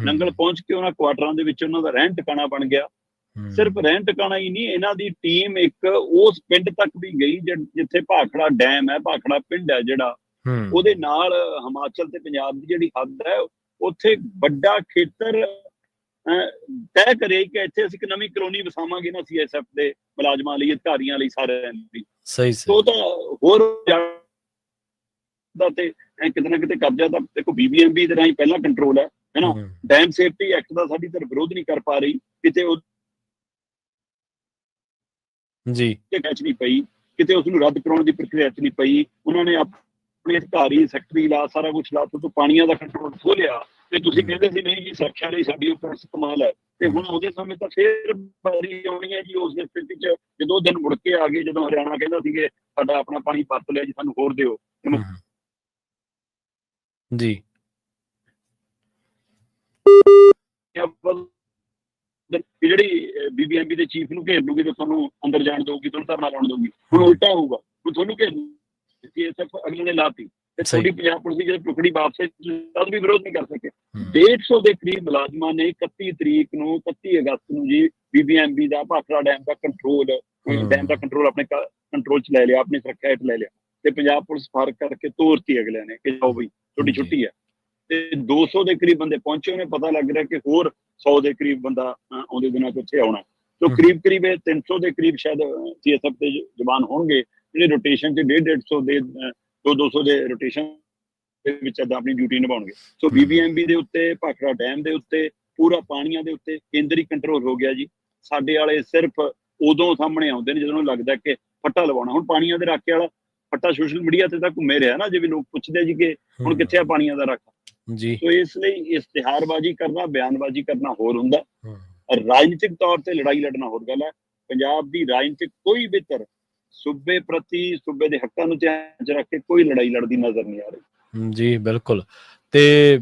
ਨੰਗਲ ਪਹੁੰਚ ਕੇ ਉਹਨਾਂ ਕੁਆਟਰਾਂ ਦੇ ਵਿੱਚ ਉਹਨਾਂ ਦਾ ਰਹਿਣ ਟਿਕਾਣਾ ਬਣ ਗਿਆ। ਸਿਰਫ ਰਹਿਣ ਟਿਕਾਣਾ ਹੀ ਨਹੀਂ, ਇਹਨਾਂ ਦੀ ਟੀਮ ਇੱਕ ਉਸ ਪਿੰਡ ਤੱਕ ਵੀ ਗਈ ਜਿੱਥੇ ਭਾਖੜਾ ਡੈਮ ਹੈ, ਭਾਖੜਾ ਪਿੰਡ ਹੈ ਜਿਹੜਾ, ਉਹਦੇ ਨਾਲ ਹਿਮਾਚਲ ਤੇ ਪੰਜਾਬ ਦੀ ਜਿਹੜੀ ਹੱਦ ਹੈ, ਉੱਥੇ ਵੱਡਾ ਖੇਤਰ ਤੈਅ ਕਰੇ ਕਿ ਇੱਥੇ ਅਸੀਂ ਇੱਕ ਨਵੀਂ ਕਲੋਨੀ ਵਸਾਵਾਂਗੇ ਨਾ CSF ਦੇ ਮੁਲਾਜ਼ਮਾਂ ਲਈ, ਅਧਿਕਾਰੀਆਂ ਲਈ, ਸਾਰਿਆਂ ਲਈ। ਸਹੀ ਉਹ ਤਾਂ ਹੋਰ ਦਾ ਤੇ ਕਿਤੇ ਨਾ ਕਿਤੇ ਕਬਜ਼ਾ ਤਾਂ ਦੇਖੋ BBMP ਦੇ ਰਾਹੀਂ ਪਹਿਲਾਂ ਕੰਟਰੋਲ ਹੈ ਨਾ। ਡੈਮ ਸੇਫਟੀ ਐਕਟ ਦਾ ਸਾਡੀ ਤਰਫ ਵਿਰੋਧ ਨਹੀਂ ਕਰ ਪਾ ਰਹੀ, ਕਿਤੇ ਉਹ ਜੀ ਕੈਚ ਨਹੀਂ ਪਈ, ਕਿਤੇ ਉਸ ਨੂੰ ਰੱਦ ਕਰਾਉਣ ਦੀ ਪ੍ਰਕਿਰਿਆ 'ਚ ਨਹੀਂ ਪਈ। ਉਹਨਾਂ ਨੇ ਆਪਣੇ ਅਧਿਕਾਰੀ, ਸੈਕਟਰੀ ਲਾ, ਸਾਰਾ ਕੁਛ ਲਾ, ਤੋਂ ਪਾਣੀਆਂ ਦਾ ਕੰਟਰੋਲ ਖੋਹ ਲਿਆ। ਤੇ ਤੁਸੀਂ ਕਹਿੰਦੇ ਸੀ ਨਹੀਂ ਜੀ ਸੁਰੱਖਿਆ ਲਈ ਸਾਡੀ ਉਹ ਪੁਲਿਸ ਕਮਾਲ ਹੈ, ਤੇ ਹੁਣ ਆਉਂਦੇ ਸਮੇਂ ਤਾਂ ਫੇਰ ਵਾਰੀ ਆਉਣੀ ਹੈ ਜੀ ਉਸ ਦੀ ਸਥਿਤੀ 'ਚ ਜਦੋਂ ਦਿਨ ਮੁੜ ਕੇ ਆ ਗਏ, ਜਦੋਂ ਹਰਿਆਣਾ ਕਹਿੰਦਾ ਸੀਗੇ ਸਾਡਾ ਆਪਣਾ ਪਾਣੀ ਪਰਤ ਲਿਆ ਜੀ, ਸਾਨੂੰ ਹੋਰ ਦਿਓ ਜੀ। ਜਿਹੜੀ BBMP ਦੇ ਚੀਫ ਨੂੰ ਘੇਰ ਲੂਗੀ ਤੇ ਤੁਹਾਨੂੰ ਅੰਦਰ ਜਾਣ ਦਊਗੀ, ਤੁਹਾਨੂੰ ਧਰਨਾ ਲਾਉਣ ਦਊਗੀ। ਹੁਣ ਉਲਟਾ ਹੋਊਗਾ, ਹੁਣ ਤੁਹਾਨੂੰ ਘੇਰ CSF ਅਗਲੇ ਨੇ ਲਾਤੀ ਤੇ ਥੋੜੀ ਪੰਜਾਬ ਪੁਲਿਸ ਦੀ ਜਦੋਂ ਟੁਕੜੀ ਵਾਪਸ ਤਦ ਵੀ ਵਿਰੋਧ ਨਹੀਂ ਕਰ ਸਕੇ। 150 ਦੇ ਕਰੀਬ ਮੁਲਾਜ਼ਮਾਂ ਨੇ 31 ਤਰੀਕ ਨੂੰ, 31 ਅਗਸਤ ਨੂੰ ਜੀ BBMP ਦਾ ਭਾਖੜਾ ਡੈਮ ਦਾ ਕੰਟਰੋਲ ਆਪਣੇ ਕੰਟਰੋਲ 'ਚ ਲੈ ਲਿਆ, ਆਪਣੀ ਸੁਰੱਖਿਆ ਹੇਠ ਲੈ ਲਿਆ ਤੇ ਪੰਜਾਬ ਪੁਲਿਸ ਫਾਰਕ ਕਰਕੇ ਤੋਰਤੀ ਅਗਲਿਆਂ ਨੇ ਕਿ ਜਾਓ ਬਈ ਤੁਹਾਡੀ ਛੁੱਟੀ ਹੈ। ਤੇ 200 ਦੇ ਕਰੀਬ ਬੰਦੇ ਪਹੁੰਚੇ, ਉਹਨੇ ਪਤਾ ਲੱਗ ਰਿਹਾ ਕਿ ਹੋਰ 100 ਦੇ ਕਰੀਬ ਬੰਦਾ ਆਉਂਦੇ ਦਿਨਾਂ 'ਚ ਉੱਥੇ ਆਉਣਾ। ਸੋ ਕਰੀਬ ਇਹ 300 ਦੇ ਕਰੀਬ ਸ਼ਾਇਦ CSF ਦੇ ਜਵਾਨ ਹੋਣਗੇ ਜਿਹੜੇ ਰੋਟੇਸ਼ਨ 'ਚ 150 ਦੇ 200 ਦੇ ਰੋਟੇਸ਼ਨ ਦੇ ਵਿੱਚ ਆਪਣੀ ਡਿਊਟੀ ਨਿਭਾਉਣਗੇ। ਸੋ BBMP ਦੇ ਉੱਤੇ, ਭਾਖੜਾ ਡੈਮ ਦੇ ਉੱਤੇ, ਪੂਰਾ ਪਾਣੀਆਂ ਦੇ ਉੱਤੇ ਕੇਂਦਰੀ ਕੰਟਰੋਲ ਹੋ ਗਿਆ ਜੀ। ਸਾਡੇ ਵਾਲੇ ਸਿਰਫ ਉਦੋਂ ਸਾਹਮਣੇ ਆਉਂਦੇ ਨੇ ਜਦੋਂ ਲੱਗਦਾ ਕਿ ਫੱਟਾ ਲਵਾਉਣਾ। ਹੁਣ ਪਾਣੀਆਂ ਦੇ ਰਾਖੇ ਵਾਲਾ ਫੱਟਾ ਸੋਸ਼ਲ ਮੀਡੀਆ ਤੇ ਤਾਂ ਘੁੰਮੇ ਰਿਹਾ ਨਾ, ਜਿਵੇਂ ਲੋਕ ਪੁੱਛਦੇ ਜੀ ਕਿ ਹੁਣ ਕਿੱਥੇ ਆ ਪਾਣੀਆਂ ਦਾ ਰਾਖਾ ਜੀ। ਸੋ ਇਸ ਲਈ ਇਸ਼ਤਿਹਾਰਬਾਜ਼ੀ ਕਰਨਾ, ਬਿਆਨਬਾਜ਼ੀ ਕਰਨਾ ਹੋਰ ਹੁੰਦਾ, ਰਾਜਨੀਤਿਕ ਤੌਰ ਤੇ ਲੜਾਈ ਲੜਨਾ ਹੋਰ ਗੱਲ ਹੈ। ਪੰਜਾਬ ਦੀ ਰਾਜਨੀਤਿਕ ਕੋਈ ਵੀ ਧਿਰ ਸੂਬੇ ਪ੍ਰਤੀ, ਸੂਬੇ ਦੇ ਹੱਕਾਂ ਨੂੰ ਧਿਆਨ 'ਚ ਰੱਖ ਕੇ ਕੋਈ ਲੜਾਈ ਲੜਦੀ ਨਜ਼ਰ ਨਹੀਂ ਆ ਰਹੀ ਜੀ। ਬਿਲਕੁਲ। ਤੇ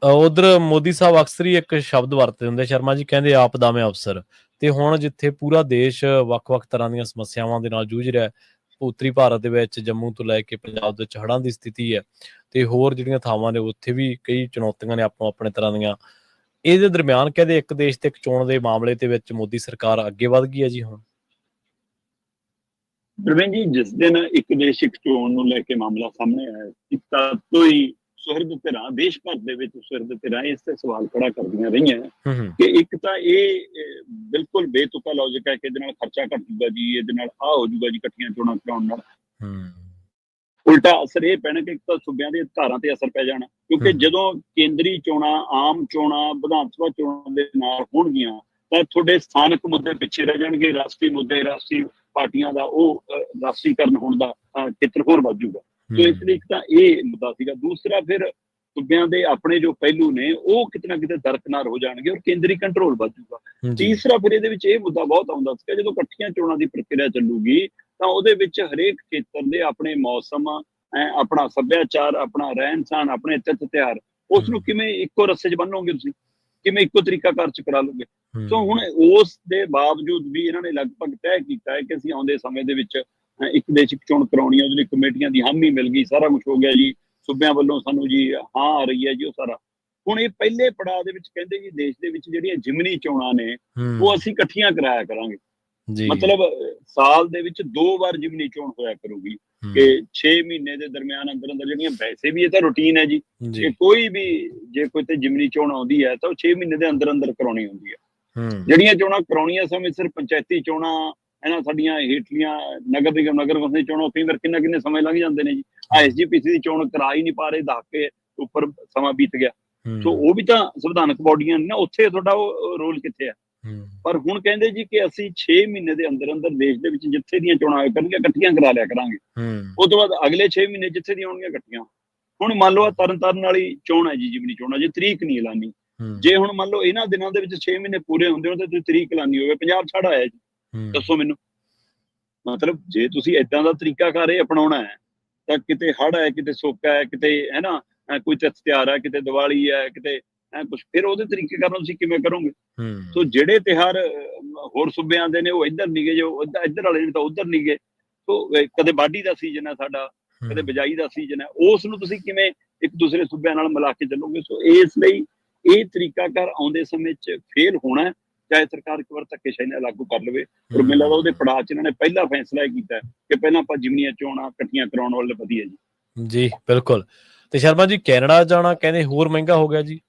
ਉਧਰ ਮੋਦੀ ਸਾਹਿਬ ਅਕਸਰ ਹੀ ਇੱਕ ਸ਼ਬਦ ਵਰਤਦੇ ਹੁੰਦੇ ਸ਼ਰਮਾ ਜੀ, ਕਹਿੰਦੇ ਆਪਦਾ ਮੈਂ ਅਫਸਰ। ਤੇ ਹੁਣ ਜਿੱਥੇ ਪੂਰਾ ਦੇਸ਼ ਵੱਖ-ਵੱਖ ਤਰ੍ਹਾਂ ਦੀਆਂ ਸਮੱਸਿਆਵਾਂ ਦੇ ਨਾਲ ਜੂਝ ਰਿਹਾ, ਉੱਤਰੀ ਭਾਰਤ ਦੇ ਵਿੱਚ ਜੰਮੂ ਤੋਂ ਲੈ ਕੇ ਪੰਜਾਬ ਦੇ ਵਿੱਚ ਹੜ੍ਹਾਂ ਦੀ ਸਥਿਤੀ ਹੈ ਤੇ ਹੋਰ ਜਿਹੜੀਆਂ ਥਾਵਾਂ ਨੇ ਉੱਥੇ ਵੀ ਕਈ ਚੁਣੌਤੀਆਂ ਨੇ ਆਪੋ ਆਪਣੇ ਤਰ੍ਹਾਂ ਦੀਆਂ। ਇਹਦੇ ਦਰਮਿਆਨ ਕਹਿੰਦੇ ਇੱਕ ਦੇਸ਼ ਤੇ ਇੱਕ ਚੋਣ ਦੇ ਮਾਮਲੇ ਦੇ ਵਿੱਚ ਮੋਦੀ ਸਰਕਾਰ ਅੱਗੇ ਵੱਧ ਗਈ ਹੈ ਜੀ ਹੁਣ। ਪ੍ਰਵੀਨ ਜੀ, ਜਿਸ ਦਿਨ ਇੱਕ ਦੇਸ਼ ਇੱਕ ਚੋਣ ਨੂੰ ਲੈ ਕੇ ਮਾਮਲਾ ਸਾਹਮਣੇ ਆਇਆ, ਇੱਕ ਤਾਂ ਕੋਈ ਸੁਹਿਰਦ ਧਿਰਾਂ ਦੇਸ਼ ਭਰ ਦੇ ਵਿੱਚ ਸੁਹਿਰਦ ਧਿਰਾਂ ਇਸ ਤੇ ਸਵਾਲ ਖੜਾ ਕਰਦੀਆਂ ਰਹੀਆਂ ਕਿ ਇੱਕ ਤਾਂ ਇਹ ਬਿਲਕੁਲ ਬੇਤੁਕਾ ਲੌਜਿਕ ਹੈ ਕਿ ਇਹਦੇ ਨਾਲ ਖਰਚਾ ਘੱਟ ਜੂਗਾ ਜੀ, ਇਹਦੇ ਨਾਲ ਆਹ ਹੋ ਜੂਗਾ ਜੀ, ਇਕੱਠੀਆਂ ਚੋਣਾਂ ਕਰਾਉਣ ਨਾਲ। ਉਲਟਾ ਅਸਰ ਇਹ ਪੈਣਾ ਕਿ ਇੱਕ ਤਾਂ ਸੂਬਿਆਂ ਦੇ ਅਧਿਕਾਰਾਂ ਤੇ ਅਸਰ ਪੈ ਜਾਣਾ, ਕਿਉਂਕਿ ਜਦੋਂ ਕੇਂਦਰੀ ਚੋਣਾਂ, ਆਮ ਚੋਣਾਂ, ਵਿਧਾਨ ਸਭਾ ਚੋਣਾਂ ਦੇ ਨਾਲ ਹੋਣਗੀਆਂ ਤਾਂ ਤੁਹਾਡੇ ਸਥਾਨਕ ਮੁੱਦੇ ਪਿੱਛੇ ਰਹਿ ਜਾਣਗੇ। ਰਾਸ਼ਟਰੀ ਮੁੱਦੇ, ਰਾਸ਼ਟਰੀ ਪਾਰਟੀਆਂ ਦਾ ਉਹ ਰਾਸ਼ਟਰੀਕਰਨ ਹੋਣ ਦਾ ਖੇਤਰ ਹੋਰ ਵੱਧ ਜੂਗਾ। ਸੋ ਇਸ ਲਈ ਇੱਕ ਤਾਂ ਇਹ ਮੁੱਦਾ ਸੀਗਾ। ਦੂਸਰਾ, ਫਿਰ ਸੂਬਿਆਂ ਦੇ ਆਪਣੇ ਜੋ ਪਹਿਲੂ ਨੇ ਉਹ ਕਿਤੇ ਨਾ ਕਿਤੇ ਦਰਕਨਾਰ ਹੋ ਜਾਣਗੇ ਔਰ ਕੇਂਦਰੀ ਕੰਟਰੋਲ ਵੱਧ ਜੂਗਾ। ਤੀਸਰਾ, ਫਿਰ ਇਹਦੇ ਵਿੱਚ ਇਹ ਮੁੱਦਾ ਬਹੁਤ ਆਉਂਦਾ ਸੀਗਾ ਜਦੋਂ ਇਕੱਠੀਆਂ ਚੋਣਾਂ ਦੀ ਪ੍ਰਕਿਰਿਆ ਚੱਲੂਗੀ ਤਾਂ ਉਹਦੇ ਵਿੱਚ ਹਰੇਕ ਖੇਤਰ ਦੇ ਆਪਣੇ ਮੌਸਮ, ਆਪਣਾ ਸੱਭਿਆਚਾਰ, ਆਪਣਾ ਰਹਿਣ ਸਹਿਣ, ਆਪਣੇ ਤਿੱਥ ਤਿਉਹਾਰ, ਉਸ ਨੂੰ ਕਿਵੇਂ ਇੱਕੋ ਰੱਸੇ 'ਚ ਬੰਨੋਗੇ ਤੁਸੀਂ, ਕਿਵੇਂ ਇੱਕੋ ਤਰੀਕਾ ਕਾਰ 'ਚ ਕਰਾ ਲਓਗੇ। ਸੋ ਹੁਣ ਉਸ ਦੇ ਬਾਵਜੂਦ ਵੀ ਇਹਨਾਂ ਨੇ ਲਗਭਗ ਤੈਅ ਕੀਤਾ ਹੈ ਕਿ ਅਸੀਂ ਆਉਂਦੇ ਸਮੇਂ ਦੇ ਵਿੱਚ ਇੱਕ ਦੇਸ਼ ਇੱਕ ਚੋਣ ਕਰਾਉਣੀ ਹੈ, ਉਹਦੇ ਲਈ ਕਮੇਟੀਆਂ ਦੀ ਹਾਮੀ ਮਿਲ ਗਈ, ਸਾਰਾ ਕੁਛ ਹੋ ਗਿਆ ਜੀ, ਸੂਬਿਆਂ ਵੱਲੋਂ ਸਾਨੂੰ ਜੀ ਹਾਂ ਆ ਰਹੀ ਹੈ ਜੀ ਉਹ ਸਾਰਾ। ਹੁਣ ਇਹ ਪਹਿਲੇ ਪੜਾਅ ਦੇ ਵਿੱਚ ਕਹਿੰਦੇ ਜੀ ਦੇਸ਼ ਦੇ ਵਿੱਚ ਜਿਹੜੀਆਂ ਜ਼ਿਮਨੀ ਚੋਣਾਂ ਨੇ ਉਹ ਅਸੀਂ ਇਕੱਠੀਆਂ ਕਰਾਇਆ ਕਰਾਂਗੇ। ਜੀ ਮਤਲਬ ਸਾਲ ਦੇ ਵਿੱਚ 2 ਵਾਰ ਜਿਮਨੀ ਚੋਣ ਹੋਇਆ ਕਰੂਗੀ ਕਿ 6 ਮਹੀਨੇ ਦੇ ਦਰਮਿਆਨ ਅੰਦਰ ਅੰਦਰ ਜਿਹੜੀਆਂ, ਵੈਸੇ ਵੀ ਇਹ ਤਾਂ ਰੂਟੀਨ ਹੈ ਜੀ ਜੀ ਕਿ ਕੋਈ ਵੀ ਜੇ ਕੋਈ ਤੇ ਜਿਮਨੀ ਚੋਣ ਆਉਂਦੀ ਹੈ ਤਾਂ ਉਹ 6 ਮਹੀਨੇ ਦੇ ਅੰਦਰ ਅੰਦਰ ਕਰਾਉਣੀ ਹੁੰਦੀ ਹੈ। ਜਿਹੜੀਆਂ ਚੋਣਾਂ ਕਰਾਉਣੀਆਂ ਸਮੇਂ ਸਿਰਫ ਪੰਚਾਇਤੀ ਚੋਣਾਂ, ਇਹਨਾਂ ਸਾਡੀਆਂ ਹੇਠਲੀਆਂ ਨਗਰ ਨਿਗਮ, ਨਗਰ ਕੌਂਸਲ ਚੋਣਾਂ ਕਈ ਵਾਰ ਕਿੰਨੇ ਸਮੇਂ ਲੰਘ ਜਾਂਦੇ ਨੇ ਜੀ। ਐਸਜੀਪੀਸੀ ਦੀ ਚੋਣ ਕਰਾ ਹੀ ਨਹੀਂ ਪਾ ਰਹੇ, ਦਹਾਕੇ ਉੱਪਰ ਸਮਾਂ ਬੀਤ ਗਿਆ। ਸੋ ਉਹ ਵੀ ਤਾਂ ਸੰਵਿਧਾਨਕ ਬੋਡੀਆਂ ਨੇ ਨਾ, ਉੱਥੇ ਤੁਹਾਡਾ ਉਹ ਰੋਲ ਕਿੱਥੇ ਹੈ? ਪਰ ਹੁਣ ਕਹਿੰਦੇ ਜੀ ਕਿ ਅਸੀਂ 6 ਮਹੀਨੇ ਦੇ ਅੰਦਰ ਅੰਦਰ ਦੇਸ਼ ਦੇ ਵਿੱਚ ਜਿੱਥੇ ਦੀਆਂ ਚੋਣਾਂ ਹੋਇਆ ਕਰਨਗੀਆਂ ਇਕੱਠੀਆਂ ਕਰਾ ਲਿਆ ਕਰਾਂਗੇ। ਉਸ ਤੋਂ ਬਾਅਦ ਅਗਲੇ 6 ਮਹੀਨੇ ਜਿੱਥੇ ਦੀਆਂ ਆਉਣਗੀਆਂ ਇਕੱਠੀਆਂ। ਹੁਣ ਮੰਨ ਲਓ ਤਰਨ ਵਾਲੀ ਚੋਣ ਹੈ ਜੀ, ਜਿਮਨੀ ਚੋਣ ਹੈ ਜੀ, ਤਰੀਕ ਨਹੀਂ ਐਲਾਨੀ। ਜੇ ਹੁਣ ਮੰਨ ਲਓ ਇਹਨਾਂ ਦਿਨਾਂ ਦੇ ਵਿੱਚ 6 ਮਹੀਨੇ ਪੂਰੇ ਹੁੰਦੇ ਹੋ ਤੇ ਤੁਸੀਂ ਤਰੀਕ ਐਲਾਨੀ ਹੋਵੇ, ਪੰਜਾਬ ਛੱਡ ਆਇਆ ਜੀ, ਦੱਸੋ ਮੈਨੂੰ। ਮਤਲਬ ਜੇ ਤੁਸੀਂ ਏਦਾਂ ਦਾ ਤਰੀਕਾਕਾਰ ਇਹ ਅਪਣਾਉਣਾ ਹੈ ਤਾਂ ਕਿਤੇ ਹੜ੍ਹ ਹੈ, ਕਿਤੇ ਸੋਕਾ ਹੈ, ਕਿਤੇ ਹੈ ਨਾ ਕੋਈ ਤਿਉਹਾਰ ਹੈ, ਕਿਤੇ ਦੀਵਾਲੀ ਹੈ, ਕਿਤੇ ਕੁਛ, ਫਿਰ ਉਹਦੇ ਤਰੀਕੇ ਕਰਨਾ ਤੁਸੀਂ ਕਿਵੇਂ ਕਰੋਗੇ? ਸੋ ਜਿਹੜੇ ਤਿਉਹਾਰ ਹੋਰ ਸੂਬਿਆਂ ਦੇ ਨੇ ਉਹ ਇੱਧਰ ਨਹੀਂ ਗਏ, ਜੋ ਇੱਧਰ ਵਾਲੇ ਨੇ ਤਾਂ ਉੱਧਰ ਨਹੀਂ ਗਏ। ਸੋ ਕਦੇ ਵਾਢੀ ਦਾ ਸੀਜ਼ਨ ਹੈ ਸਾਡਾ, ਕਦੇ ਬਿਜਾਈ ਦਾ ਸੀਜ਼ਨ ਹੈ, ਉਸ ਨੂੰ ਤੁਸੀਂ ਕਿਵੇਂ ਇੱਕ ਦੂਸਰੇ ਸੂਬਿਆਂ ਨਾਲ ਮਿਲਾ ਕੇ ਚੱਲੋਗੇ? ਸੋ ਇਸ ਲਈ ਇਹ ਤਰੀਕਾਕਾਰ ਆਉਂਦੇ ਸਮੇਂ 'ਚ ਫੇਲ ਹੋਣਾ, ਚਾਹੇ ਸਰਕਾਰ ਇੱਕ ਵਾਰ ਧੱਕੇਸ਼ਾਹੀ ਨਾਲ ਲਾਗੂ ਕਰ ਲਵੇ। ਪਰ ਮੈਨੂੰ ਲੱਗਦਾ ਉਹਦੇ ਪੜਾਅ 'ਚ ਇਹਨਾਂ ਨੇ ਪਹਿਲਾ ਫੈਸਲਾ ਇਹ ਕੀਤਾ ਕਿ ਪਹਿਲਾਂ ਆਪਾਂ ਜਿਮਨੀਆਂ ਚੋਣਾਂ ਇਕੱਠੀਆਂ ਕਰਾਉਣ ਵਾਲੇ ਵਧੀਆ ਜੀ। ਜੀ ਬਿਲਕੁਲ। ਤੇ ਸ਼ਰਮਾ ਜੀ, ਕੈਨੇਡਾ ਜਾਣਾ ਕਹਿੰਦੇ ਹੋਰ ਮਹਿੰਗਾ ਹੋ ਗਿਆ ਜੀ,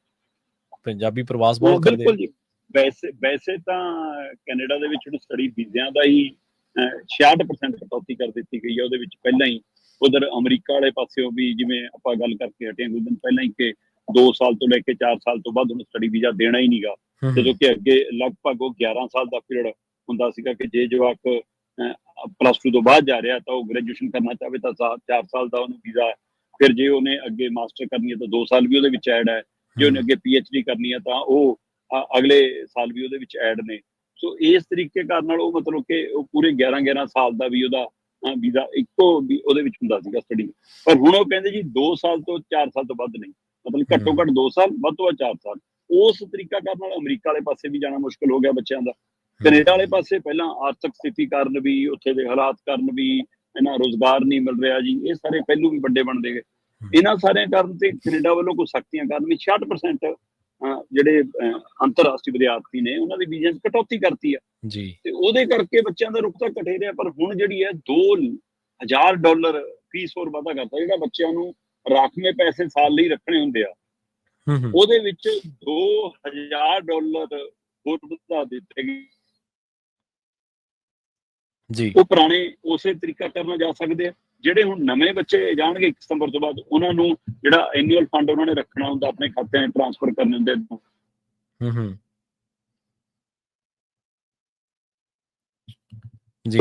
ਪੰਜਾਬੀ ਪ੍ਰਵਾਸ ਬਹੁਤ ਕਰਦੇ। ਬਿਲਕੁਲ ਜੀ, ਵੈਸੇ ਤਾਂ ਕੈਨੇਡਾ ਦੇ ਵਿੱਚ ਹੁਣ ਸਟੱਡੀ ਵੀਜ਼ਿਆਂ ਦਾ ਹੀ 66% ਕਟੌਤੀ ਕਰ ਦਿੱਤੀ ਗਈ ਹੈ। ਉਹਦੇ ਵਿੱਚ ਪਹਿਲਾਂ ਹੀ ਉਧਰ ਅਮਰੀਕਾ ਵਾਲੇ ਪਾਸਿਓਂ ਵੀ, ਜਿਵੇਂ ਆਪਾਂ ਗੱਲ ਕਰਕੇ ਹਟੇ ਕੁਝ ਦਿਨ ਪਹਿਲਾਂ ਹੀ, ਕਿ 2 ਸਾਲ ਤੋਂ ਲੈ ਕੇ 4 ਸਾਲ ਤੋਂ ਬਾਅਦ ਹੁਣ ਸਟੱਡੀ ਵੀਜ਼ਾ ਦੇਣਾ ਹੀ ਨਹੀਂਗਾ। ਜਦੋਂ ਕਿ ਅੱਗੇ ਲਗਭਗ ਉਹ 11 ਸਾਲ ਦਾ ਪੀਰੀਅਡ ਹੁੰਦਾ ਸੀਗਾ ਕਿ ਜੇ ਜਵਾਕ +2 ਤੋਂ ਬਾਅਦ ਜਾ ਰਿਹਾ ਤਾਂ ਉਹ ਗ੍ਰੈਜੂਏਸ਼ਨ ਕਰਨਾ ਚਾਹਵੇ ਤਾਂ 4 ਸਾਲ ਦਾ ਉਹਨੂੰ ਵੀਜ਼ਾ। ਫਿਰ ਜੇ ਉਹਨੇ ਅੱਗੇ ਮਾਸਟਰ ਕਰਨੀ ਹੈ ਤਾਂ 2 ਸਾਲ ਵੀ ਉਹਦੇ ਵਿੱਚ ਐਡ ਹੈ। ਜੇ ਉਹਨੇ ਅੱਗੇ PhD ਕਰਨੀ ਹੈ ਤਾਂ ਉਹ ਅਗਲੇ ਸਾਲ ਵੀ ਉਹਦੇ ਵਿੱਚ ਐਡ ਨੇ। ਸੋ ਇਸ ਤਰੀਕੇ ਨਾਲ ਉਹ ਮਤਲਬ ਕਿ ਉਹ ਪੂਰੇ 11 ਸਾਲ ਦਾ ਵੀ ਉਹਦਾ ਵੀਜ਼ਾ ਇੱਕੋ ਵੀ ਉਹਦੇ ਵਿੱਚ ਹੁੰਦਾ ਸੀਗਾ ਸਟੱਡੀ। ਪਰ ਹੁਣ ਉਹ ਕਹਿੰਦੇ ਜੀ 2 ਸਾਲ ਤੋਂ 4 ਸਾਲ ਤੋਂ ਵੱਧ ਨਹੀਂ, ਮਤਲਬ ਘੱਟੋ ਘੱਟ 2 ਸਾਲ, ਵੱਧ ਤੋਂ ਵੱਧ 4 ਸਾਲ। ਉਸ ਤਰੀਕਾ ਨਾਲ ਅਮਰੀਕਾ ਵਾਲੇ ਪਾਸੇ ਵੀ ਜਾਣਾ ਮੁਸ਼ਕਲ ਹੋ ਗਿਆ ਬੱਚਿਆਂ ਦਾ। ਕੈਨੇਡਾ ਵਾਲੇ ਪਾਸੇ ਪਹਿਲਾਂ ਆਰਥਿਕ ਸਥਿਤੀ ਕਾਰਨ ਵੀ, ਉੱਥੇ ਦੇ ਹਾਲਾਤ ਕਾਰਨ ਵੀ, ਇਹਨਾਂ ਰੋਜ਼ਗਾਰ ਨਹੀਂ ਮਿਲ ਰਿਹਾ ਜੀ, ਇਹ ਸਾਰੇ ਪਹਿਲੂ ਵੀ ਵੱਡੇ ਬਣਦੇ ਗਏ। ਇਹਨਾਂ ਸਾਰਿਆਂ ਕਾਰਨ ਤੇ ਕੈਨੇਡਾ ਵੱਲੋਂ ਕੋਈ ਸਖਤੀਆਂ ਕਾਰਨ ਵੀ 66% ਜਿਹੜੇ ਅੰਤਰਰਾਸ਼ਟਰੀ ਵਿਦਿਆਰਥੀ ਨੇ ਉਹਨਾਂ ਦੀ ਵੀਜ਼ਿਆਂ 'ਚ ਕਟੌਤੀ ਕਰਤੀ ਆ ਜੀ, ਤੇ ਉਹਦੇ ਕਰਕੇ ਬੱਚਿਆਂ ਦਾ ਰੁਖ ਤਾਂ ਘਟੇ ਰਿਹਾ। ਪਰ ਹੁਣ ਜਿਹੜੀ ਹੈ $2,000 ਫੀਸ ਹੋਰ ਵਾਧਾ ਕਰਤਾ, ਜਿਹੜਾ ਬੱਚਿਆਂ ਨੂੰ ਰਾਖਵੇਂ ਪੈਸੇ ਸਾਲ ਲਈ ਰੱਖਣੇ ਹੁੰਦੇ ਆ, ਉਹਦੇ ਵਿੱਚ $2,000 ਹੋਰ ਵਧਾ ਦਿੱਤੇ ਗਏ ਜੀ। ਉਹ ਪੁਰਾਣੇ ਉਸੇ ਤਰੀਕਾ ਕਰਨਾ ਜਾ ਸਕਦੇ ਆ। ਜਿਹੜੇ ਹੁਣ ਨਵੇਂ ਬੱਚੇ ਜਾਣਗੇ 1 ਸਤੰਬਰ ਤੋਂ ਬਾਅਦ, ਉਹਨਾਂ ਨੂੰ ਜਿਹੜਾ ਐਨੂਅਲ ਫੰਡ ਉਹਨਾਂ ਨੇ ਰੱਖਣਾ ਹੁੰਦਾ ਆਪਣੇ ਖਾਤਿਆਂ 'ਚ ਟ੍ਰਾਂਸਫਰ ਕਰਨੇ ਹੁੰਦੇ। ਜੀ,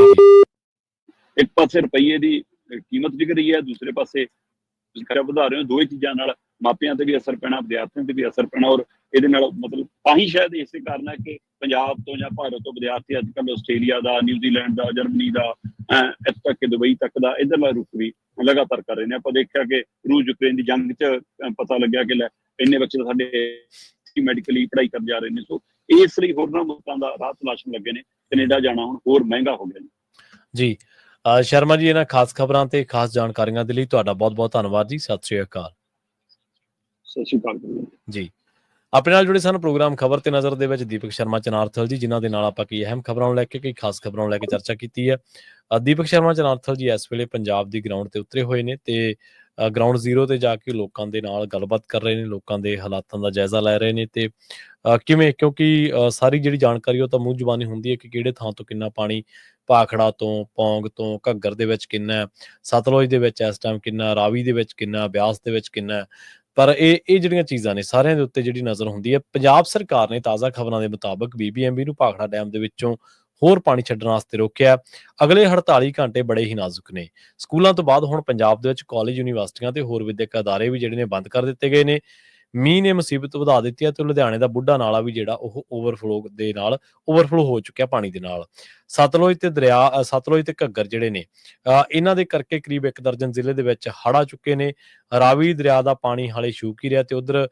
ਇੱਕ ਪਾਸੇ ਰੁਪਈਏ ਦੀ ਕੀਮਤ ਵਿਕ ਰਹੀ ਹੈ, ਦੂਸਰੇ ਪਾਸੇ ਤੁਸੀਂ ਖਰਚਾ ਵਧਾ ਰਹੇ ਹੋ। ਦੋਵੇਂ ਚੀਜ਼ਾਂ ਨਾਲ ਮਾਪਿਆਂ ਤੇ ਵੀ ਅਸਰ ਪੈਣਾ, ਵਿਦਿਆਰਥੀਆਂ ਤੇ ਵੀ ਅਸਰ ਪੈਣਾ। ਔਰ ਇਹਦੇ ਨਾਲ ਮਤਲਬ ਤਾਂ ਹੀ ਸ਼ਾਇਦ ਇਸੇ ਕਾਰਨ ਹੈ ਕਿ ਪੰਜਾਬ ਤੋਂ ਜਾਂ ਭਾਰਤ ਤੋਂ ਵਿਦਿਆਰਥੀ ਅੱਜ ਕੱਲ੍ਹ ਆਸਟ੍ਰੇਲੀਆ ਦਾ, ਨਿਊਜ਼ੀਲੈਂਡ ਦਾ, ਜਰਮਨੀ ਦਾ, ਇੱਥੇ ਤੱਕ ਕਿ ਦੁਬਈ ਤੱਕ ਦਾ ਇੱਧਰਲਾ ਰੁਖ ਵੀ ਲਗਾਤਾਰ ਕਰ ਰਹੇ ਨੇ। ਆਪਾਂ ਦੇਖਿਆ ਕਿ ਰੂਸ ਯੂਕਰੇਨ ਦੀ ਜੰਗ 'ਚ ਪਤਾ ਲੱਗਿਆ ਕਿ ਲੈ ਇੰਨੇ ਬੱਚੇ ਤਾਂ ਸਾਡੇ ਮੈਡੀਕਲੀ ਪੜ੍ਹਾਈ ਕਰਨ ਜਾ ਰਹੇ ਨੇ। ਸੋ ਇਸ ਲਈ ਹੋਰਨਾਂ ਮੁਲਕਾਂ ਦਾ ਰਾਹ ਤਲਾਸ਼ਣ ਲੱਗੇ ਨੇ। ਕੈਨੇਡਾ ਜਾਣਾ ਹੁਣ ਹੋਰ ਮਹਿੰਗਾ ਹੋ ਗਿਆ ਜੀ। ਸ਼ਰਮਾ ਜੀ, ਇਹਨਾਂ ਖਾਸ ਖਬਰਾਂ ਤੇ ਖਾਸ ਜਾਣਕਾਰੀਆਂ ਦੇ ਲਈ ਤੁਹਾਡਾ ਬਹੁਤ-ਬਹੁਤ ਧੰਨਵਾਦ ਜੀ। ਸਤਿ ਸ਼੍ਰੀ ਅਕਾਲ। ਸਤਿ ਸ਼੍ਰੀ ਅਕਾਲ ਜੀ। ਆਪਣੇ ਨਾਲ ਜੁੜੇ ਸਨ ਪ੍ਰੋਗਰਾਮ ਖਬਰ ਤੇ ਨਜ਼ਰ ਦੇ ਵਿੱਚ ਦੀਪਕ ਸ਼ਰਮਾ ਚਨਾਰਥਲ ਜੀ, ਜਿਨ੍ਹਾਂ ਦੇ ਨਾਲ ਆਪਾਂ ਕਈ ਅਹਿਮ ਖਬਰਾਂ ਨੂੰ ਲੈ ਕੇ, ਕਈ ਖਾਸ ਖਬਰਾਂ ਨੂੰ ਲੈ ਕੇ ਚਰਚਾ ਕੀਤੀ ਹੈ। ਦੀਪਕ ਸ਼ਰਮਾ ਚਨਾਰਥਲ ਜੀ ਇਸ ਵੇਲੇ ਪੰਜਾਬ ਦੀ ਗਰਾਊਂਡ ਤੇ ਉਤਰੇ ਹੋਏ ਨੇ ਤੇ ਗਰਾਊਂਡ ਜ਼ੀਰੋ ਤੇ ਜਾ ਕੇ ਲੋਕਾਂ ਦੇ ਨਾਲ ਗੱਲਬਾਤ ਕਰ ਰਹੇ ਨੇ, ਲੋਕਾਂ ਦੇ ਹਾਲਾਤਾਂ ਦਾ ਜਾਇਜ਼ਾ ਲੈ ਰਹੇ ਨੇ ਤੇ ਕਿਵੇਂ, ਕਿਉਂਕਿ ਸਾਰੀ ਜਿਹੜੀ ਜਾਣਕਾਰੀ ਉਹ ਤਾਂ ਮੂੰਹ ਜ਼ੁਬਾਨੀ ਹੁੰਦੀ ਹੈ ਕਿ ਕਿਹੜੇ ਥਾਂ ਤੋਂ ਕਿੰਨਾ ਪਾਣੀ, ਭਾਖੜਾ ਤੋਂ, ਪੌਂਗ ਤੋਂ, ਘੱਗਰ ਦੇ ਵਿੱਚ ਕਿੰਨਾ, ਸਤਲੁਜ ਦੇ ਵਿੱਚ ਇਸ ਟਾਈਮ ਕਿੰਨਾ, ਰਾਵੀ ਦੇ ਵਿੱਚ ਕਿੰਨਾ, ਬਿਆਸ ਦੇ ਵਿੱਚ ਕਿੰਨਾ। ਪਰ ਇਹ ਜਿਹੜੀਆਂ ਚੀਜ਼ਾਂ ਨੇ ਸਾਰਿਆਂ ਦੇ ਉੱਤੇ ਜਿਹੜੀ ਨਜ਼ਰ ਹੁੰਦੀ ਹੈ। ਪੰਜਾਬ ਸਰਕਾਰ ਨੇ ਤਾਜ਼ਾ ਖਬਰਾਂ ਦੇ ਮੁਤਾਬਕ BBMB ਨੂੰ ਭਾਖੜਾ ਡੈਮ ਦੇ ਵਿੱਚੋਂ ਹੋਰ ਪਾਣੀ ਛੱਡਣ ਵਾਸਤੇ ਰੋਕਿਆ। ਅਗਲੇ 48 ਘੰਟੇ ਬੜੇ ਹੀ ਨਾਜ਼ੁਕ ਨੇ। ਸਕੂਲਾਂ ਤੋਂ ਬਾਅਦ ਹੁਣ ਪੰਜਾਬ ਦੇ ਵਿੱਚ ਕਾਲਜ, ਯੂਨੀਵਰਸਿਟੀਆਂ ਤੇ ਹੋਰ ਵਿੱਦਿਅਕ ਅਦਾਰੇ ਵੀ ਜਿਹੜੇ ਨੇ ਬੰਦ ਕਰ ਦਿੱਤੇ ਗਏ ਨੇ। ਮੀਂਹ ਨੇ ਮੁਸੀਬਤ ਵਧਾ ਦਿੱਤੀ ਹੈ ਤੇ ਲੁਧਿਆਣੇ ਦਾ ਬੁੱਢਾ ਨਾਲਾ ਵੀ ਜਿਹੜਾ ਉਹ ਓਵਰਫਲੋ ਹੋ ਚੁੱਕਿਆ ਪਾਣੀ ਦੇ ਨਾਲ। ਸਤਲੁਜ ਤੇ ਘੱਗਰ ਜਿਹੜੇ ਨੇ ਇਹਨਾਂ ਦੇ ਕਰਕੇ ਕਰੀਬ 1 ਦਰਜਨ ਜ਼ਿਲ੍ਹੇ ਦੇ ਵਿੱਚ ਹੜ੍ਹ ਆ ਚੁੱਕੇ ਨੇ। ਰਾਵੀ ਦਰਿਆ ਦਾ ਪਾਣੀ ਹਾਲੇ ਸ਼ੂਕ ਹੀ ਰਿਹਾ ਤੇ ਉਧਰ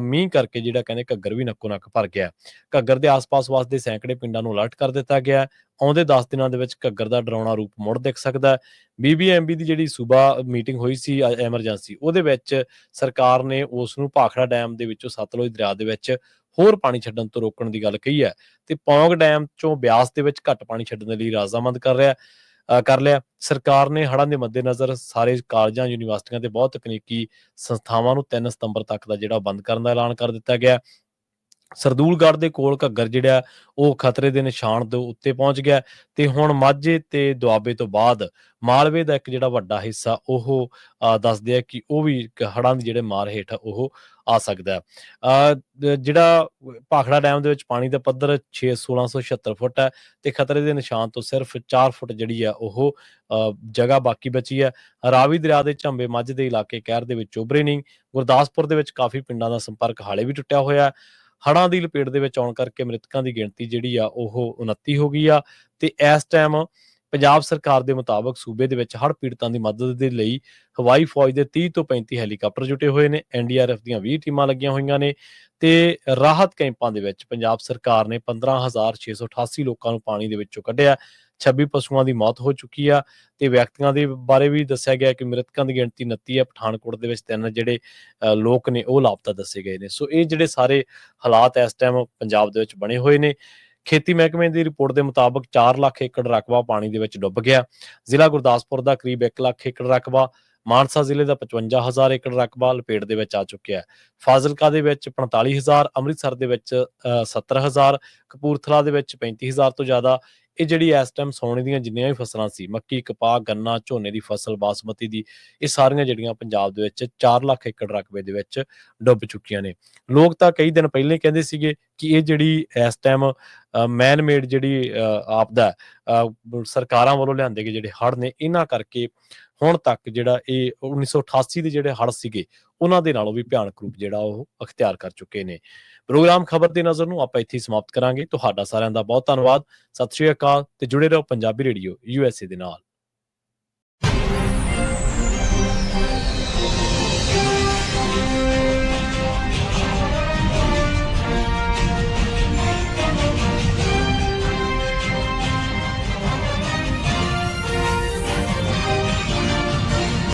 ਮੀਂਹ ਕਰਕੇ ਜਿਹੜਾ ਕਹਿੰਦੇ ਘੱਗਰ ਵੀ ਨੱਕੋ ਨੱਕ ਭਰ ਗਿਆ। ਘੱਗਰ ਦੇ ਆਸ-ਪਾਸ ਵਸਦੇ ਸੈਂਕੜੇ ਪਿੰਡਾਂ ਨੂੰ ਅਲਰਟ ਕਰ ਦਿੱਤਾ ਗਿਆ। ਆਉਂਦੇ 10 ਦਿਨਾਂ ਦੇ ਵਿੱਚ ਘੱਗਰ ਦਾ ਡਰਾਉਣਾ ਰੂਪ ਮੁੜ ਦਿਖ ਸਕਦਾ ਹੈ। BBMB ਦੀ ਜਿਹੜੀ ਸੂਬਾ ਮੀਟਿੰਗ ਹੋਈ ਸੀ ਐਮਰਜੈਂਸੀ, ਉਹਦੇ ਵਿੱਚ ਸਰਕਾਰ ਨੇ ਉਸ ਨੂੰ ਭਾਖੜਾ ਡੈਮ ਦੇ ਵਿੱਚੋਂ ਸਤਲੁਜ ਦਰਿਆ ਦੇ ਵਿੱਚ ਹੋਰ ਪਾਣੀ ਛੱਡਣ ਤੋਂ ਰੋਕਣ ਦੀ ਗੱਲ ਕਹੀ ਹੈ ਤੇ ਪੌਂਗ ਡੈਮ ਚੋਂ ਬਿਆਸ ਦੇ ਵਿੱਚ ਘੱਟ ਪਾਣੀ ਛੱਡਣ ਦੇ ਲਈ ਰਾਜ਼ਾਮੰਦ ਕਰ ਲਿਆ। ਸਰਕਾਰ ਨੇ ਹੜ੍ਹਾਂ ਦੇ ਮੱਦੇਨਜ਼ਰ ਸਾਰੇ ਕਾਲਜਾਂ, ਯੂਨੀਵਰਸਿਟੀਆਂ ਤੇ ਬਹੁਤ ਤਕਨੀਕੀ ਸੰਸਥਾਵਾਂ ਨੂੰ 3 ਸਤੰਬਰ ਤੱਕ ਦਾ ਜਿਹੜਾ ਬੰਦ ਕਰਨ ਦਾ ਐਲਾਨ ਕਰ ਦਿੱਤਾ ਗਿਆ। ਸਰਦੂਲਗੜ੍ਹ ਦੇ ਕੋਲ ਘੱਗਰ ਜਿਹੜਾ ਉਹ ਖਤਰੇ ਦੇ ਨਿਸ਼ਾਨ ਦੇ ਉੱਤੇ ਪਹੁੰਚ ਗਿਆ ਤੇ ਹੁਣ ਮਾਝੇ ਤੇ ਦੁਆਬੇ ਤੋਂ ਬਾਅਦ ਮਾਲਵੇ ਦਾ ਇੱਕ ਜਿਹੜਾ ਵੱਡਾ ਹਿੱਸਾ ਉਹ ਦੱਸਦੇ ਆ ਕਿ ਉਹ ਵੀ ਹੜ੍ਹਾਂ ਦੀ ਜਿਹੜੇ ਮਾਰ ਹੇਠ ਉਹ ਆ ਸਕਦਾ। ਜਿਹੜਾ ਭਾਖੜਾ ਡੈਮ ਦੇ ਵਿੱਚ ਪਾਣੀ ਦਾ ਪੱਧਰ 1676 ਫੁੱਟ ਹੈ ਤੇ ਖਤਰੇ ਦੇ ਨਿਸ਼ਾਨ ਤੋਂ ਸਿਰਫ 4 ਫੁੱਟ ਜਿਹੜੀ ਆ ਉਹ ਜਗ੍ਹਾ ਬਾਕੀ ਬਚੀ ਹੈ। ਰਾਵੀ ਦਰਿਆ ਦੇ ਝੰਬੇ ਮੱਝ ਦੇ ਇਲਾਕੇ ਕਹਿਰ ਦੇ ਵਿੱਚ ਉਭਰੇ ਨਹੀਂ। ਗੁਰਦਾਸਪੁਰ ਦੇ ਵਿੱਚ ਕਾਫੀ ਪਿੰਡਾਂ ਦਾ ਸੰਪਰਕ ਹਾਲੇ ਵੀ ਟੁੱਟਿਆ ਹੋਇਆ। ਹੜ੍ਹਾਂ ਦੀ ਲਪੇਟ ਦੇ ਵਿੱਚ ਆਉਣ ਕਰਕੇ ਮ੍ਰਿਤਕਾਂ ਦੀ ਗਿਣਤੀ ਜਿਹੜੀ ਆ ਉਹ 29 ਹੋ ਗਈ ਆ ਤੇ ਇਸ ਟਾਈਮ ਪੰਜਾਬ ਸਰਕਾਰ ਦੇ ਮੁਤਾਬਕ ਸੂਬੇ ਦੇ ਵਿੱਚ ਹੜ੍ਹ ਪੀੜਤਾਂ ਦੀ ਮਦਦ ਦੇ ਲਈ ਹਵਾਈ ਫੌਜ ਦੇ 30 ਤੋਂ 35 ਹੈਲੀਕਾਪਟਰ ਜੁਟੇ ਹੋਏ ਨੇ। NDRF ਦੀਆਂ 20 ਟੀਮਾਂ ਲੱਗੀਆਂ ਹੋਈਆਂ ਨੇ ਤੇ ਰਾਹਤ ਕੈਂਪਾਂ ਦੇ ਵਿੱਚ ਪੰਜਾਬ ਸਰਕਾਰ ਨੇ 15,688 ਲੋਕਾਂ ਨੂੰ ਪਾਣੀ ਦੇ ਵਿੱਚੋਂ ਕੱਢਿਆ। 26 ਪਸ਼ੂਆਂ ਦੀ ਮੌਤ ਹੋ ਚੁੱਕੀ ਆ ਤੇ ਵਿਅਕਤੀਆਂ ਦੇ ਬਾਰੇ ਵੀ ਦੱਸਿਆ ਗਿਆ ਕਿ ਮ੍ਰਿਤਕਾਂ ਦੀ ਗਿਣਤੀ 29 ਹੈ। ਪਠਾਨਕੋਟ ਦੇ ਵਿੱਚ 3 ਜਿਹੜੇ ਲੋਕ ਨੇ ਉਹ ਲਾਪਤਾ ਦੱਸੇ ਗਏ ਨੇ। ਸੋ ਇਹ ਜਿਹੜੇ ਸਾਰੇ ਹਾਲਾਤ ਇਸ ਟਾਈਮ ਪੰਜਾਬ ਦੇ ਵਿੱਚ ਬਣੇ ਹੋਏ ਨੇ। ਖੇਤੀ ਮਹਿਕਮੇ ਦੀ ਰਿਪੋਰਟ ਦੇ ਮੁਤਾਬਕ 4 ਲੱਖ ਏਕੜ ਰਕਬਾ ਪਾਣੀ ਦੇ ਵਿੱਚ ਡੁੱਬ ਗਿਆ। ਜ਼ਿਲ੍ਹਾ ਗੁਰਦਾਸਪੁਰ ਦਾ ਕਰੀਬ 1 ਲੱਖ ਏਕੜ ਰਕਬਾ, ਮਾਨਸਾ ਜ਼ਿਲ੍ਹੇ ਦਾ 55,000 ਏਕੜ ਰਕਬਾ ਲਪੇਟ ਦੇ ਵਿੱਚ ਆ ਚੁੱਕਿਆ ਹੈ। ਫਾਜ਼ਿਲਕਾ ਦੇ ਵਿੱਚ 45,000, ਅੰਮ੍ਰਿਤਸਰ ਦੇ ਵਿੱਚ 70,000, ਕਪੂਰਥਲਾ ਦੇ ਵਿੱਚ 35,000 ਤੋਂ ਜ਼ਿਆਦਾ। ਇਹ ਜਿਹੜੀ ਇਸ ਟਾਈਮ ਸੌਣੇ ਦੀਆਂ ਜਿੰਨੀਆਂ ਵੀ ਫਸਲਾਂ ਸੀ, ਮੱਕੀ, ਕਪਾਹ, ਗੰਨਾ, ਝੋਨੇ ਦੀ ਫਸਲ, ਬਾਸਮਤੀ ਦੀ, ਇਹ ਸਾਰੀਆਂ ਜਿਹੜੀਆਂ ਪੰਜਾਬ ਦੇ ਵਿੱਚ 4 ਲੱਖ ਏਕੜ ਰਕਬੇ ਦੇ ਵਿੱਚ ਡੁੱਬ ਚੁੱਕੀਆਂ ਨੇ। ਲੋਕ ਤਾਂ ਕਈ ਦਿਨ ਪਹਿਲੇ ਕਹਿੰਦੇ ਸੀਗੇ ਕਿ ਇਹ ਜਿਹੜੀ ਇਸ ਟਾਈਮ ਮੈਨ ਮੇਡ ਜਿਹੜੀ ਆਪਦਾ ਸਰਕਾਰਾਂ ਵੱਲੋਂ ਲਿਆਂਦੇ ਗਏ ਜਿਹੜੇ ਹੜ੍ਹ ਨੇ, ਇਹਨਾਂ ਕਰਕੇ ਹੁਣ ਤੱਕ ਜਿਹੜਾ ਇਹ 1988 ਦੇ ਜਿਹੜੇ ਹੜ੍ਹ ਸੀਗੇ ਉਹਨਾਂ ਦੇ ਨਾਲੋਂ ਵੀ ਭਿਆਨਕ ਰੂਪ ਜਿਹੜਾ ਉਹ ਅਖਤਿਆਰ ਕਰ ਚੁੱਕੇ ਨੇ। ਪ੍ਰੋਗਰਾਮ ਖਬਰ ਦੀ ਨਜ਼ਰ ਨੂੰ ਆਪਾਂ ਇੱਥੇ ਹੀ ਸਮਾਪਤ ਕਰਾਂਗੇ। ਤੁਹਾਡਾ ਸਾਰਿਆਂ ਦਾ ਬਹੁਤ ਧੰਨਵਾਦ। ਸਤਿ ਸ਼੍ਰੀ ਅਕਾਲ ਤੇ ਜੁੜੇ ਰਹੋ ਪੰਜਾਬੀ ਰੇਡੀਓ USA ਦੇ ਨਾਲ।